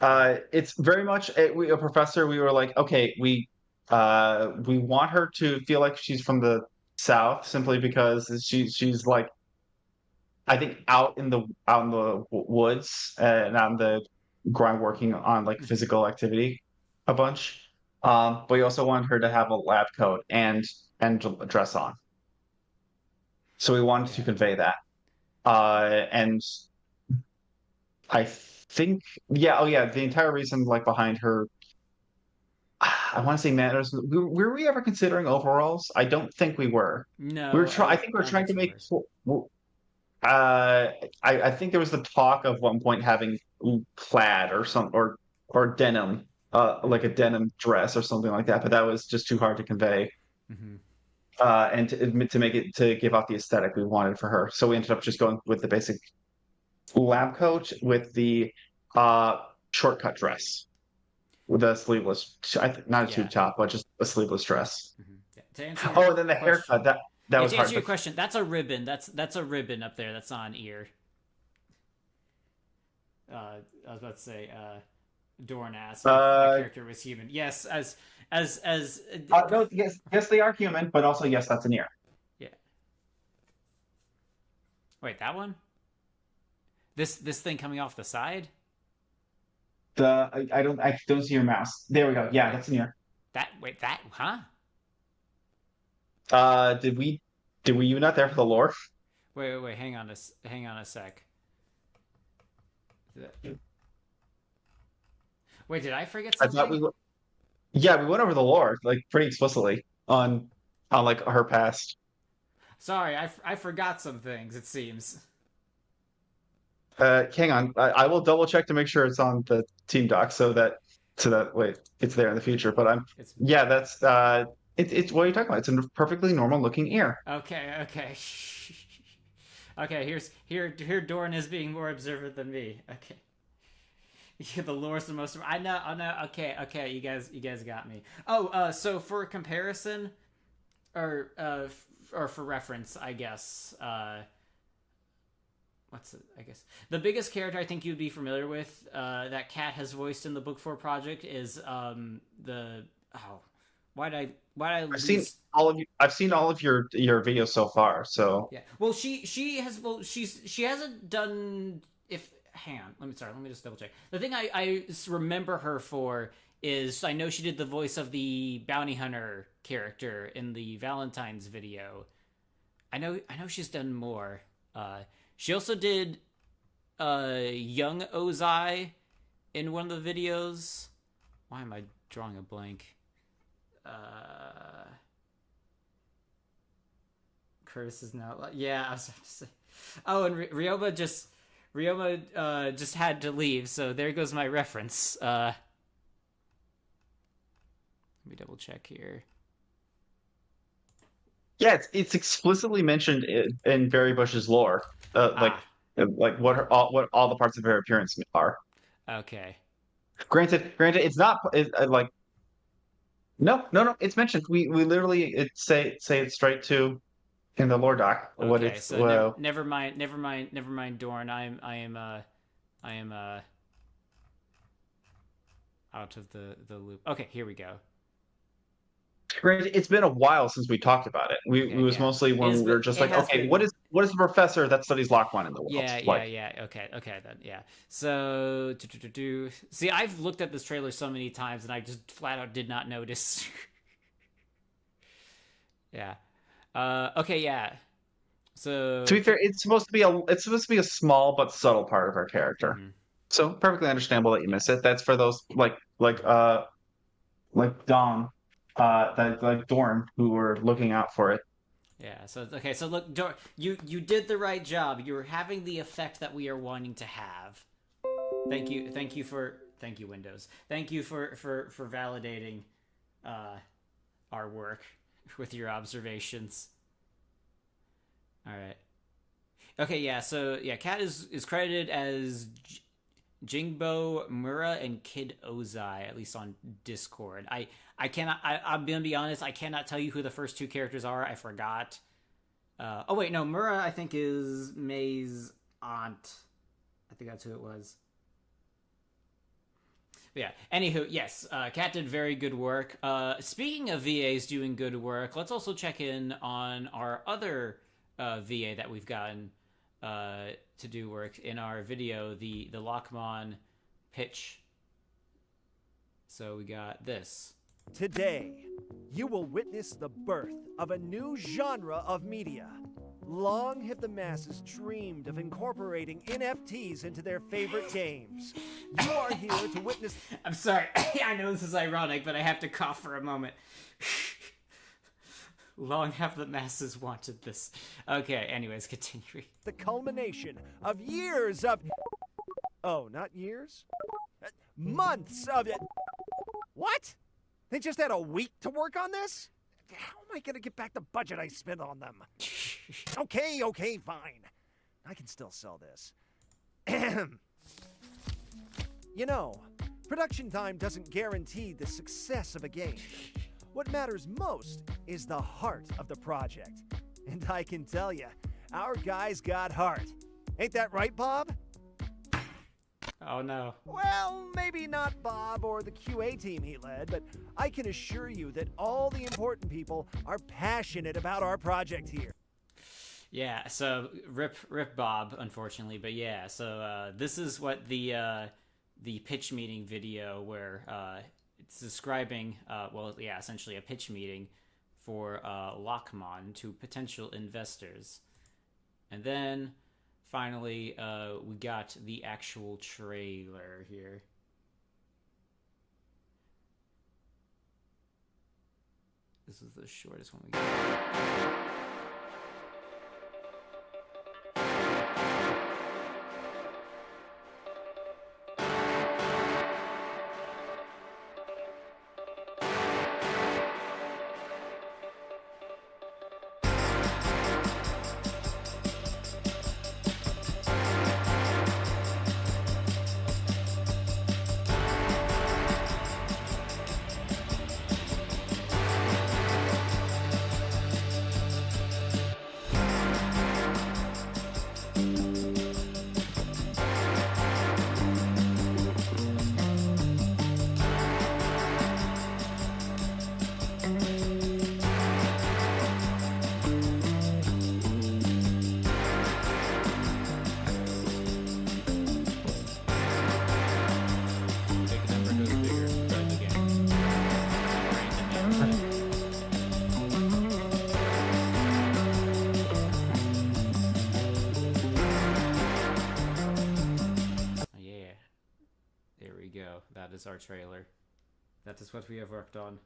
Yeah. It's very much a professor. We were like, okay, we want her to feel like she's from the South simply because she's like, I think out in the woods and on the ground working on like physical activity a bunch. But we also wanted her to have a lab coat and a dress on. So we wanted to Yeah. convey that. And I think, yeah, oh yeah, the entire reason like behind her, I want to say manners. Were we ever considering overalls? I don't think we were. We were No, trying. I think we I were don't trying think to so. make. Uh, I think there was the talk of one point having plaid or or denim, like a denim dress or something like that. But that was just too hard to convey. Mm-hmm. And to make it to give off the aesthetic we wanted for her. So we ended up just going with the basic lab coat with the shortcut dress with a sleeveless, not a Yeah. tube top, but just a sleeveless dress. Mm-hmm. Yeah. To answer your Oh, and then the haircut question. that Yeah, was to hard. answer your question, that's a ribbon. That's a ribbon up there. That's not an ear. I was about to say, Dorn asked if my Uh, character was human. Yes, no, yes, they are human, but also yes, that's an ear. yeah. Wait, that one? This thing coming off the side? I don't see your mouse. There we go. Yeah, Wait, that's an ear. that, huh? Uh, did we were you not there for the lore? Wait. Hang on a sec. Wait, did I forget I thought something? yeah, we went over the lore like pretty explicitly on like her past. Sorry, I forgot some things. It seems. Hang on, I will double check to make sure it's on the team doc so that wait, it's there in the future. But It's yeah, that's it's what are you talking about? It's a perfectly normal looking ear. okay. Okay, here Doran is being more observant than me. Okay. Yeah, the lore's the most. I know. Okay. You guys got me. Oh, so for comparison, or or for reference, I guess. What's it? I guess the biggest character I think you'd be familiar with, that Cat has voiced in the Book 4 project is the oh, why did I lose? I've seen all of your videos so far. So Yeah. Well, she has. Well, she hasn't done. If hang on, let me just double check. The thing I remember her for is I know she did the voice of the bounty hunter character in the Valentine's video. I know she's done more. She also did young Ozai in one of the videos. Why am I drawing a blank? Curtis is now. Yeah, I was about to say. Oh, and Ryoma just had to leave, so there goes my reference. Let me double check here. yeah, it's explicitly mentioned in Barry Bush's lore, Ah, like what all the parts of her appearance are. okay. Granted, it's not like no, it's mentioned. We literally say it straight to in the lore doc what Okay, it's so never mind, Dorn. I am out of the loop. Okay, here we go. Granted, it's been a while since we talked about it. Okay, We was yeah. mostly when we were just It like, has okay, been. what is the professor that studies Lock-mon in the world like? Yeah. Okay then. Yeah. So, see, I've looked at this trailer so many times, and I just flat out did not notice. Yeah. Okay. Yeah. So To be fair, it's supposed to be a small but subtle part of our character. mhm. So perfectly understandable that you miss it. That's for those like Dom, that like Dorn who were looking out for it. Yeah. So okay. So look, you did the right job. You're having the effect that we are wanting to have. Thank you. Thank you, Windows. Thank you for validating our work with your observations. All right. Okay. Yeah. So yeah, Cat is credited as Jingbo Mura and Kid Ozai, at least on Discord. I cannot. I'm gonna be honest. I cannot tell you who the first two characters are. I forgot. Oh wait, no. Mura I think is May's aunt. I think that's who it was. But yeah. Anywho, yes. Kat did very good work. Speaking of VAs doing good work, let's also check in on our other VA that we've gotten to do work in our video, the Lock-mon pitch. So we got this. Today, you will witness the birth of a new genre of media. Long have the masses dreamed of incorporating NFTs into their favorite games. You are here to witness. I'm sorry. I know this is ironic, but I have to cough for a moment. Long have the masses wanted this. Okay, anyways, continue. The culmination of years of. Oh, not years? Months of it. What? They just had a week to work on this? How am I gonna get back the budget I spent on them? Okay, fine. I can still sell this. You know, production time doesn't guarantee the success of a game. What matters most is the heart of the project. And I can tell you, our guys got heart. Ain't that right, Bob? Oh no. Well, maybe not Bob or the QA team he led, but I can assure you that all the important people are passionate about our project here. Yeah, so rip Bob, unfortunately, but yeah, so this is what the pitch meeting video where it's describing essentially a pitch meeting for Lock-mon to potential investors. And then finally we got the actual trailer here. This is the shortest one we got. That is our trailer. That is what we have worked on.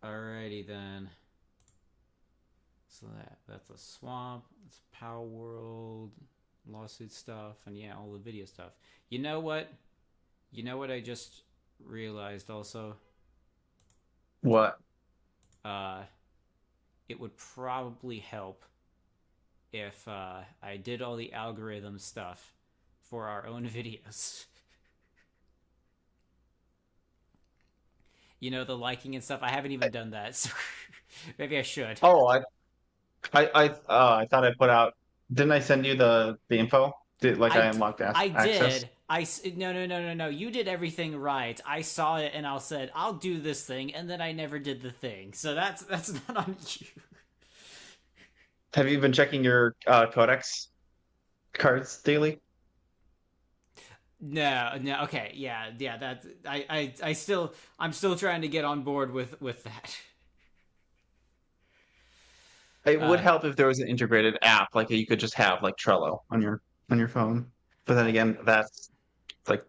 Alrighty then. So that's a swamp. It's Power World, lawsuit stuff, and yeah, all the video stuff. You know what? I just realized also? What? It would probably help if I did all the algorithm stuff for our own videos. You know, the liking and stuff. I haven't even done that, so maybe I should. Oh, I thought I put out. Didn't I send you the info? I unlocked access? I did. No. You did everything right. I saw it and I said, I'll do this thing, and then I never did the thing. So that's not on you. Have you been checking your codex cards daily? No. Okay, yeah. That I'm still trying to get on board with that. It would Uh, help if there was an integrated app, like you could just have like Trello on your phone. But then again, that's like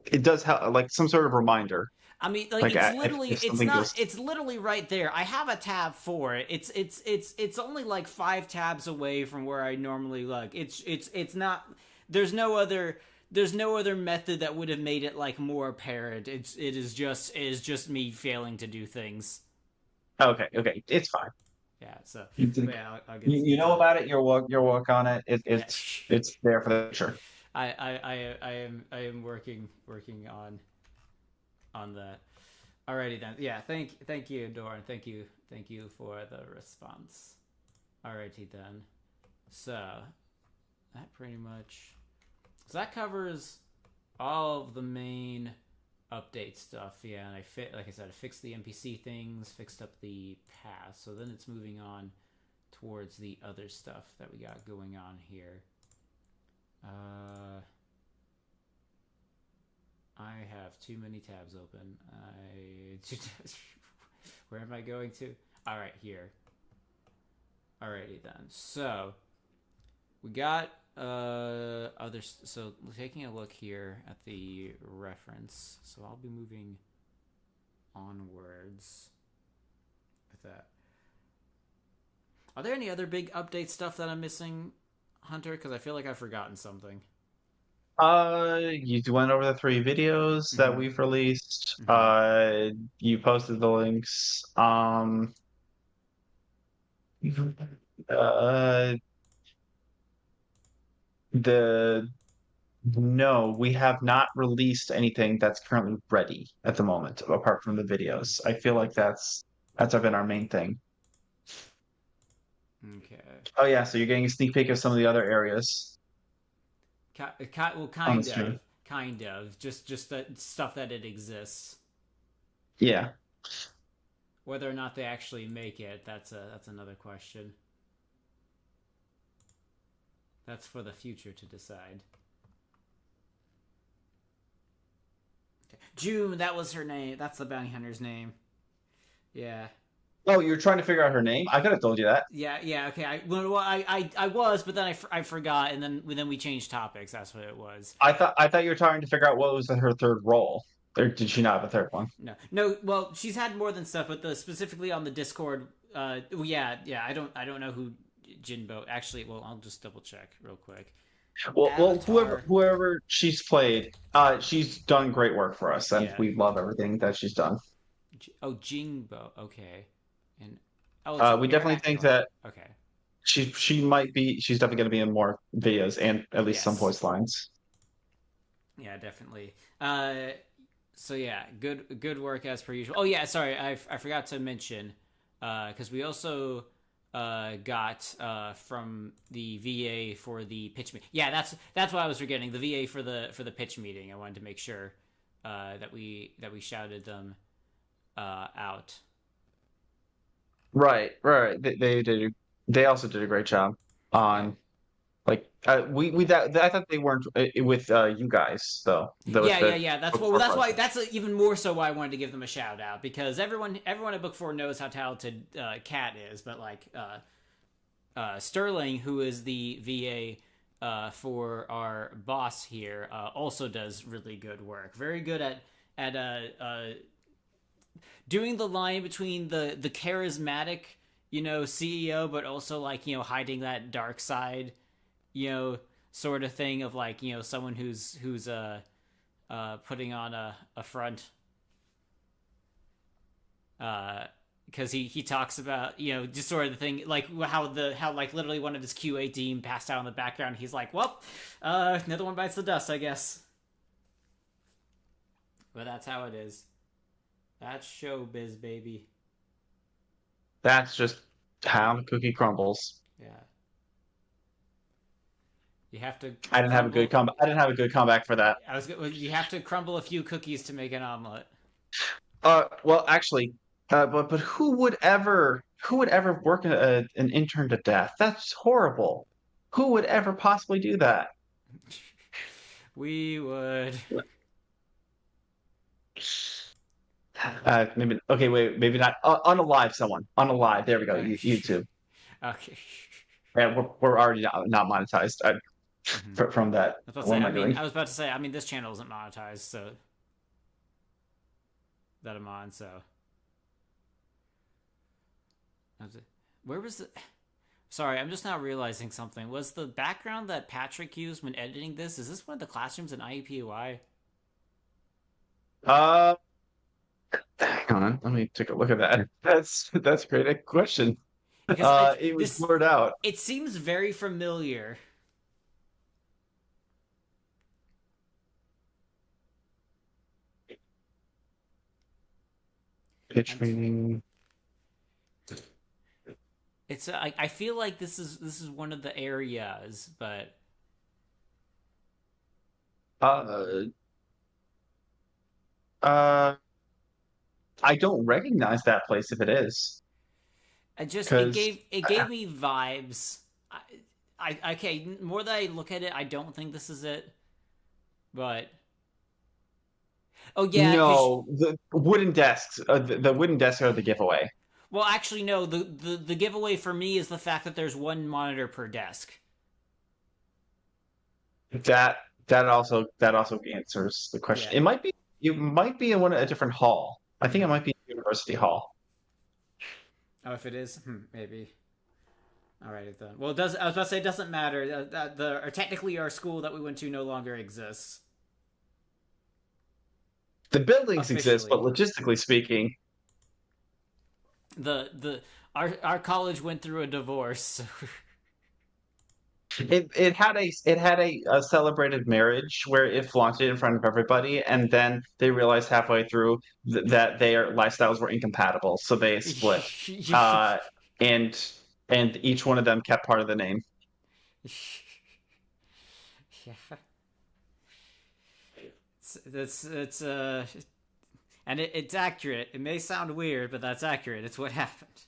it does help, like some sort of reminder. I mean, like Like it's literally, if something goes, it's literally right there. I have a tab for it. It's only like 5 tabs away from where I normally look. It's not. There's no other. There's no other method that would have made it like more apparent. It is just me failing to do things. okay, it's fine. Yeah. So You, yeah, I'll get. you know about it. Your work on it. Yeah. It's there for the future. I am working on that. Alrighty then. Yeah, thank you, Doran. Thank you for the response. Alrighty then. So that pretty much that covers all of the main update stuff. Yeah, and like I said, I fixed the NPC things, fixed up the path. So then it's moving on towards the other stuff that we got going on here. I have too many tabs open. Where am I going to? All right, here. Alrighty then. So we got others. So taking a look here at the reference. So I'll be moving onwards with that. Are there any other big update stuff that I'm missing, Hunter? Because I feel like I've forgotten something. You went over the 3 videos that Mhm. we've released. Mhm. You posted the links. Uh, the No, we have not released anything that's currently ready at the moment, apart from the videos. I feel like that's been our main thing. Okay. Oh yeah, so you're getting a sneak peek of some of the other areas Well, on the stream. kind of. Just that stuff that it exists. Yeah. Whether or not they actually make it, that's another question. That's for the future to decide. Okay. June, that was her name. That's the bounty hunter's name. Yeah. Oh, you're trying to figure out her name? I could have told you that. Yeah. Okay. I was, but then I forgot, and then we changed topics. That's what it was. I thought you were trying to figure out what was her third role. Or did she not have a third one? No. Well, she's had more than stuff, but specifically on the Discord. Yeah. I don't know who Jinbo actually. Well, I'll just double check real quick. Well, Avatar. whoever she's played, she's done great work for us, and we love everything that she's done. Jingbo. Okay. And we definitely think that okay. she's definitely going to be in more videos and at least some voice lines. Yeah, definitely. So yeah, good work as per usual. Oh yeah, sorry, I forgot to mention, because we also got from the VA for the pitch meeting. Yeah, that's what I was forgetting. The VA for the pitch meeting. I wanted to make sure that we shouted them out. Right. They also did a great job on I thought they weren't with you guys though. Yeah. That's why that's even more so why I wanted to give them a shout out, because everyone at Book 4 knows how talented Kat is, but like Sterling, who is the VA for our boss here, also does really good work. Very good at doing the line between the charismatic, CEO, but also like, hiding that dark side, sort of thing of like, someone who's putting on a front. Because he talks about, just sort of the thing, like how like literally one of his QA team passed out in the background. He's like, well, another one bites the dust, I guess. But that's how it is. That's showbiz, baby. That's just how the cookie crumbles. Yeah. You have to. I didn't have a good comeback for that. You have to crumble a few cookies to make an omelet. Well, actually, but who would ever work an intern to death? That's horrible. Who would ever possibly do that? We would. Maybe okay. Wait, maybe not. Unalive someone. Unalive. There we go. YouTube. Okay. And we're already not monetized Mhm. from that. I was about to What say. am I I mean, doing? I was about to say. I mean, this channel isn't monetized, so that I'm on. So, where was the? Sorry, I'm just now realizing something. Was the background that Patrick used when editing this? Is this one of the classrooms in IEPUI? Uh, Hang on, let me take a look at that. That's a great question. Because It was this, blurred out. it seems very familiar. Pitch I'm, training. it's I feel like this is one of the areas, but Uh, uh, I don't recognize that place if it is, I just because it gave me vibes. Okay, more that I look at it, I don't think this is it. But oh yeah, because no, the wooden desks, the wooden desks are the giveaway. well, actually no, the giveaway for me is the fact that there's one monitor per desk. That that also answers the question. Yeah. It might be in a different hall. I think it Hmm. might be University Hall. Oh, if it is, maybe. All right then. Well, it does. I was about to say it doesn't matter. Or technically our school that we went to no longer exists The buildings exist, but officially. logistically speaking, The our college went through a divorce. So it had a celebrated marriage where it flaunted it in front of everybody, and then they realized halfway through that their lifestyles were incompatible, so they split. Uh, and and each one of them kept part of the name. yeah. It's and it's accurate. It may sound weird, but that's accurate. It's what happened.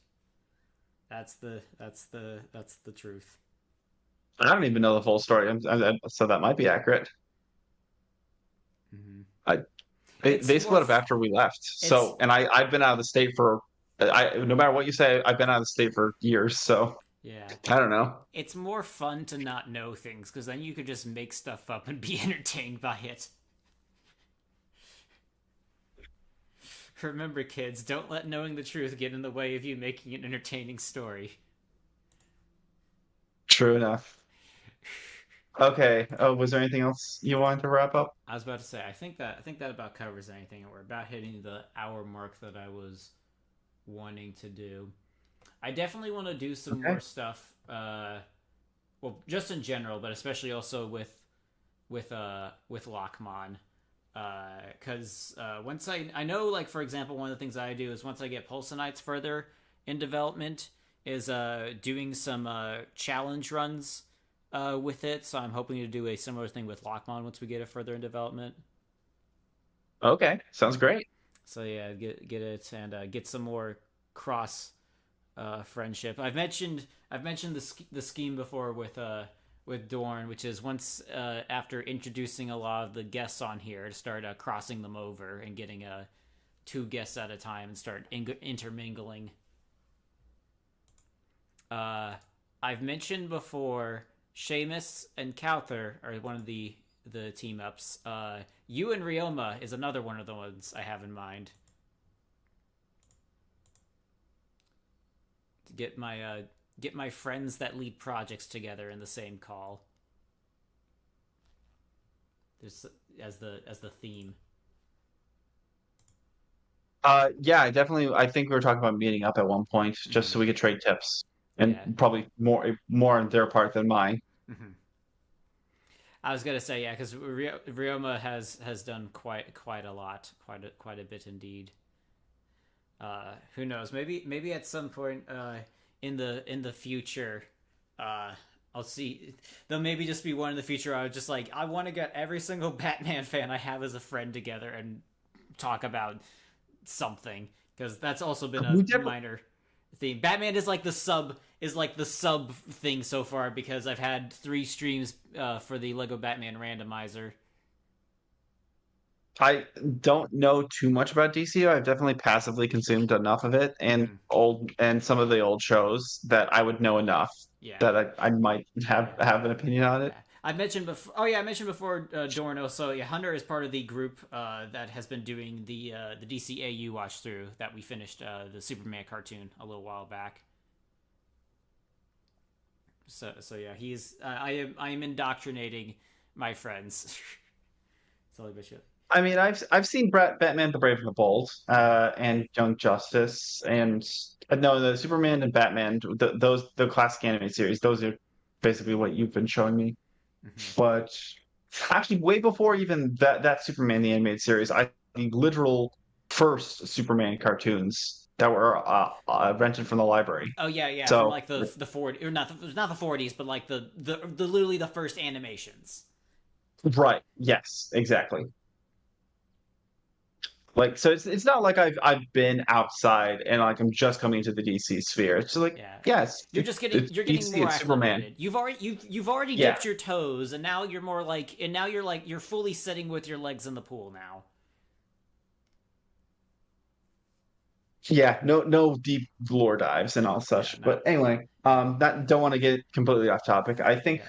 That's the truth. I don't even know the full story, so that might be accurate. Hmm. I It's they more. split up after we left. It's So, and I've been out of the state for I no matter what you say, I've been out of the state for years. So yeah. I don't know. It's more fun to not know things because then you could just make stuff up and be entertained by it. Remember, kids, don't let knowing the truth get in the way of you making an entertaining story. True enough. Okay. Oh, was there anything else you wanted to wrap up? I was about to say, I think that about covers anything, and we're about hitting the hour mark that I was wanting to do. I definitely want to do some Okay. more stuff. Well, just in general, but especially also with Lock-mon. Because once I know, like for example, one of the things I do is once I get Pulsonites further in development is doing some challenge runs with it. So I'm hoping to do a similar thing with Lock-mon once we get it further in development. Okay. Sounds great. So yeah, get it and get some more cross friendship. I've mentioned the scheme before with Dorn, which is once after introducing a lot of the guests on here to start crossing them over and getting two guests at a time and start intermingling. I've mentioned before Seamus and Cowther are one of the team ups. You and Ryoma is another one of the ones I have in mind. To get my friends that lead projects together in the same call. There's as the theme. Yeah, I think we were talking about meeting up at one point just Mm-hmm. so we could trade tips, and Yeah. probably more on their part than mine. Mm-hmm. I was gonna say yeah, because Ryoma has done quite a lot, quite a bit indeed. Who knows? Maybe at some point in the future, I'll see. There'll maybe just be one in the future. I was just like, I want to get every single Batman fan I have as a friend together and talk about something because that's also been a We definitely minor theme. Batman is like the sub thing so far because I've had 3 streams for the Lego Batman randomizer. I don't know too much about DCU. I've definitely passively consumed enough of it and some of the old shows that I would know enough Yeah. that I might have an opinion on it. Yeah. I mentioned before. Oh yeah, I mentioned before, Dorno. So yeah, Hunter is part of the group that has been doing the DCAU watch through that we finished the Superman cartoon a little while back. So yeah, he's I am indoctrinating my friends. Silly bishop. I mean, I've seen Batman: The Brave and the Bold, and Young Justice, and no, the Superman and Batman, the classic animated series. Those are basically what you've been showing me. But actually, way before even that Superman the animated series, the literal first Superman cartoons that were rented from the library. Oh yeah, So from like the 40 or not the 40s, but like the literally the first animations. right, yes, exactly. Like, so it's not like I've been outside and like I'm just coming into the DC sphere. It's just like, Yeah. yes, You're it's getting DC, more it's Superman. acclimated. You've already Yeah. dipped your toes, and now you're more like, you're fully sitting with your legs in the pool now. Yeah, no deep lore dives and all such. Yeah, no. But anyway, that don't want to get completely off topic. I think,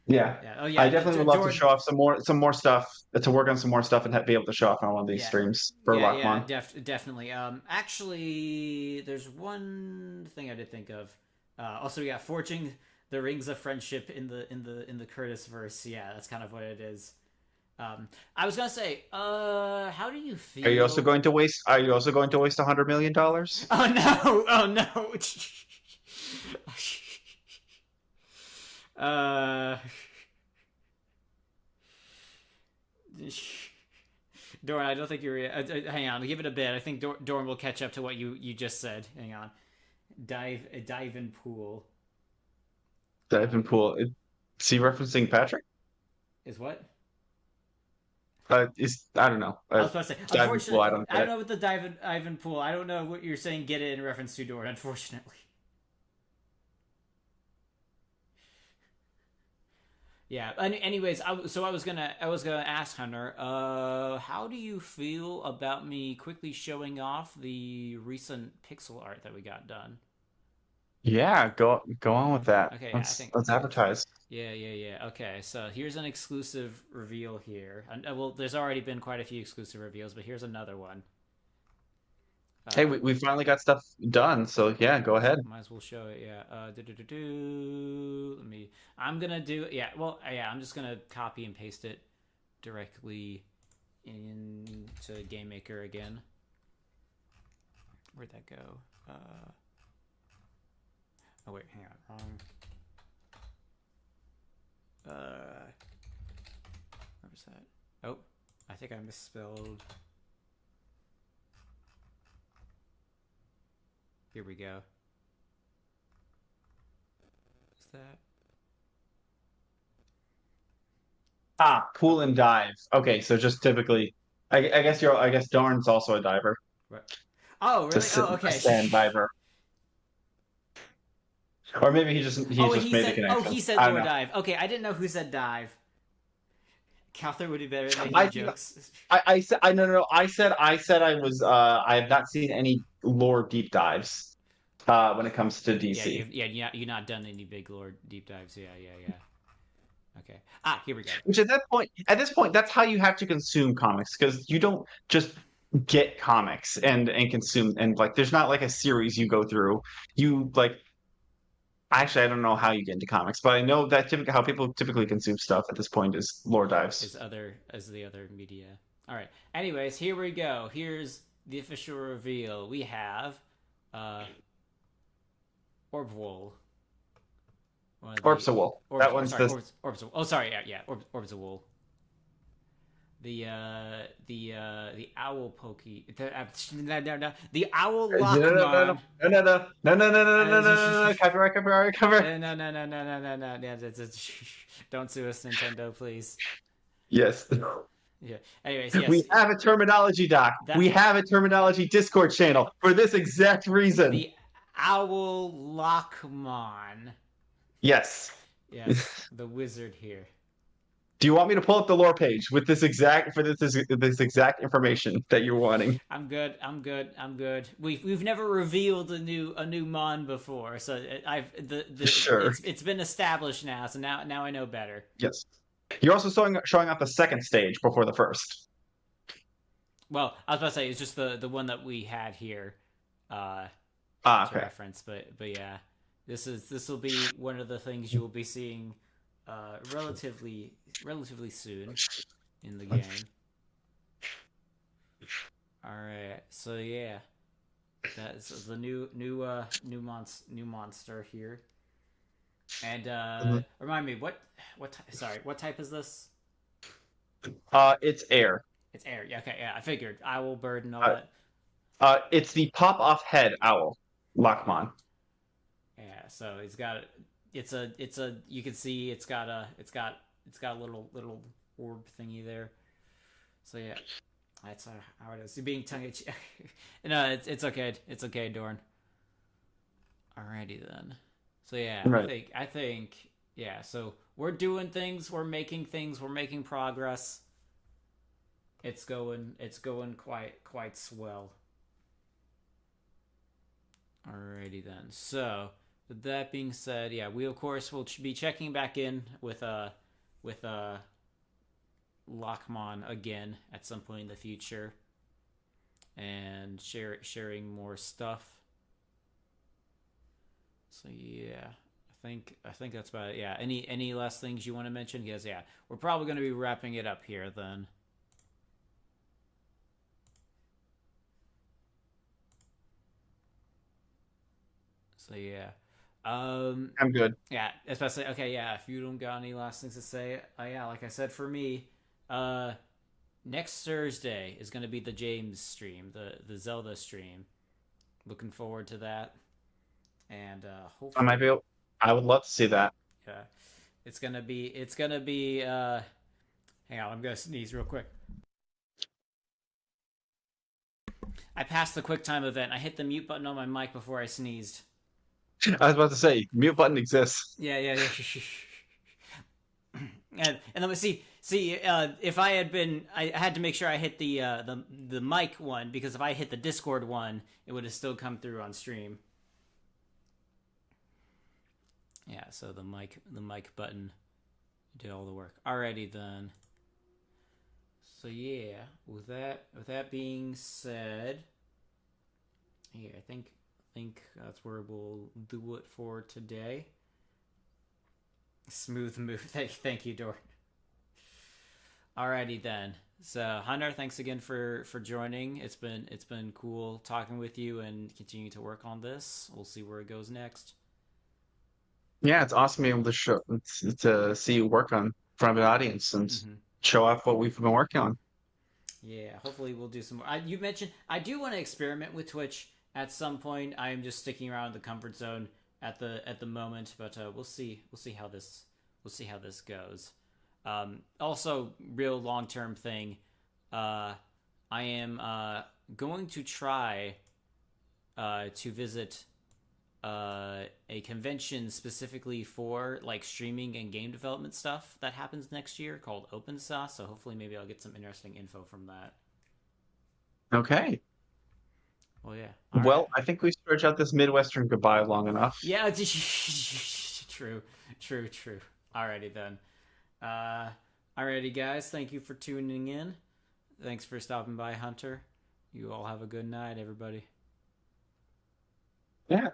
yeah, Oh yeah. I definitely would love to show off some more stuff, to work on some more stuff and be able to show off on one of these streams for Lock-mon. Definitely. Actually, there's one thing I did think of. Also, yeah, forging the rings of friendship in the Curtis verse. Yeah, that's kind of what it is. I was gonna say, how do you feel? Are you also going to waste $100 million? Oh no! Oh no! Doran, I don't think you're. Hang on, give it a bit. I think Doran will catch up to what you just said. Hang on. Dive in pool. Dive in pool. Is he referencing Patrick? Is what? I don't know. I was about to say. Unfortunately, pool, I don't know know what the dive in pool. I don't know what you're saying. Get it in reference to Doran. Unfortunately. Yeah. Anyways, I was gonna ask Hunter. How do you feel about me quickly showing off the recent pixel art that we got done? Yeah, go on with that. Okay, let's advertise. Yeah. Okay, so here's an exclusive reveal here. Well, there's already been quite a few exclusive reveals, but here's another one. Hey, we finally got stuff done, so yeah, go ahead. Might as well show it. Yeah. Let me. I'm gonna do. Yeah. Well. Yeah. I'm just gonna copy and paste it directly into GameMaker again. Where'd that go? Oh wait, hang on. Where was that? Oh, I think I misspelled. Here we go. Is that? Pool and dive. Okay, so just typically, I guess Darn's also a diver. Right. Oh, really? Okay. A sand diver. Or maybe he just made the connection. Oh, he said lower dive. Okay, I didn't know who said dive. Calther would be better at making jokes. I said no. I said I I have not seen any lore deep dives when it comes to DC. Yeah, you've not done any big lore deep dives. Yeah. Okay. Here we go. Which at this point, that's how you have to consume comics, because you don't just get comics and consume, and like there's not like a series you go through. You like. Actually, I don't know how you get into comics, but I know that how people typically consume stuff at this point is lore dives. As the other media. All right. Anyways, here we go. Here's the official reveal. We have Orbwool. Orbsawol. That one's Orbsawol. Oh, sorry. Yeah. Orbsawol. The owl pokey. The owl Lock-mon. No. Copyright. No. Don't sue us, Nintendo, please. Yes. Yeah. Anyways, yes. We have a terminology doc. We have a terminology Discord channel for this exact reason. The owl Lock-mon. Yes. Yes. The wizard here. Do you want me to pull up the lore page with this exact information that you're wanting? I'm good. I'm good. I'm good. We've never revealed a new mon before, so Sure. it's been established now. So now I know better. Yes. You're also showing off the second stage before the first. Well, I was about to say it's just the one that we had here, to Okay. reference. But yeah, this will be one of the things you will be seeing, relatively soon in the game. All right, so yeah, that's the new monster here. And remind me what type is this? It's air. It's air. Yeah, okay, yeah, I figured. Owl, bird, and all Uh, that. It's the pop-off head owl, Lock-mon. Yeah, so it's a you can see it's got a little orb thingy there. So yeah, that's how it is. You're being tongue in cheek. No, it's okay. It's okay, Dorn. Alrighty then. So yeah, Right. I think yeah. So we're doing things. We're making things. We're making progress. It's going quite swell. Alrighty then. So with that being said, yeah, we of course will be checking back in with Lock-mon again at some point in the future, and sharing more stuff. So yeah, I think that's about it. Yeah. Any last things you want to mention? Because yeah, we're probably going to be wrapping it up here then. So yeah. I'm good. Yeah, especially okay. Yeah, if you don't got any last things to say, yeah, like I said, for me, next Thursday is going to be the James stream, the Zelda stream. Looking forward to that, and hopefully, I would love to see that. yeah, it's gonna be. Hang on, I'm gonna sneeze real quick. I passed the QuickTime event. I hit the mute button on my mic before I sneezed. I was about to say, mute button exists. Yeah. And let me see. If I had to make sure I hit the mic one, because if I hit the Discord one, it would have still come through on stream. Yeah, so the mic button did all the work. Alrighty then. So yeah, with that being said, yeah, I think that's where we'll do it for today. Smooth move. Thank you, Dor. Alrighty then. So Hunter, thanks again for joining. It's been cool talking with you and continuing to work on this. We'll see where it goes next. Yeah, it's awesome being able to see you work on in front of an audience and show off what we've been working on. Yeah, hopefully we'll do some more. You mentioned I do want to experiment with Twitch at some point. I am just sticking around the comfort zone at the moment, but we'll see how this goes. Also, real long-term thing. I am going to try to visit a convention specifically for like streaming and game development stuff that happens next year called Open Sauce. So hopefully, maybe I'll get some interesting info from that. Okay. Well, yeah. Well, I think we stretched out this Midwestern goodbye long enough. Yeah, true. Alrighty then. Alrighty, guys. Thank you for tuning in. Thanks for stopping by, Hunter. You all have a good night, everybody. Yeah.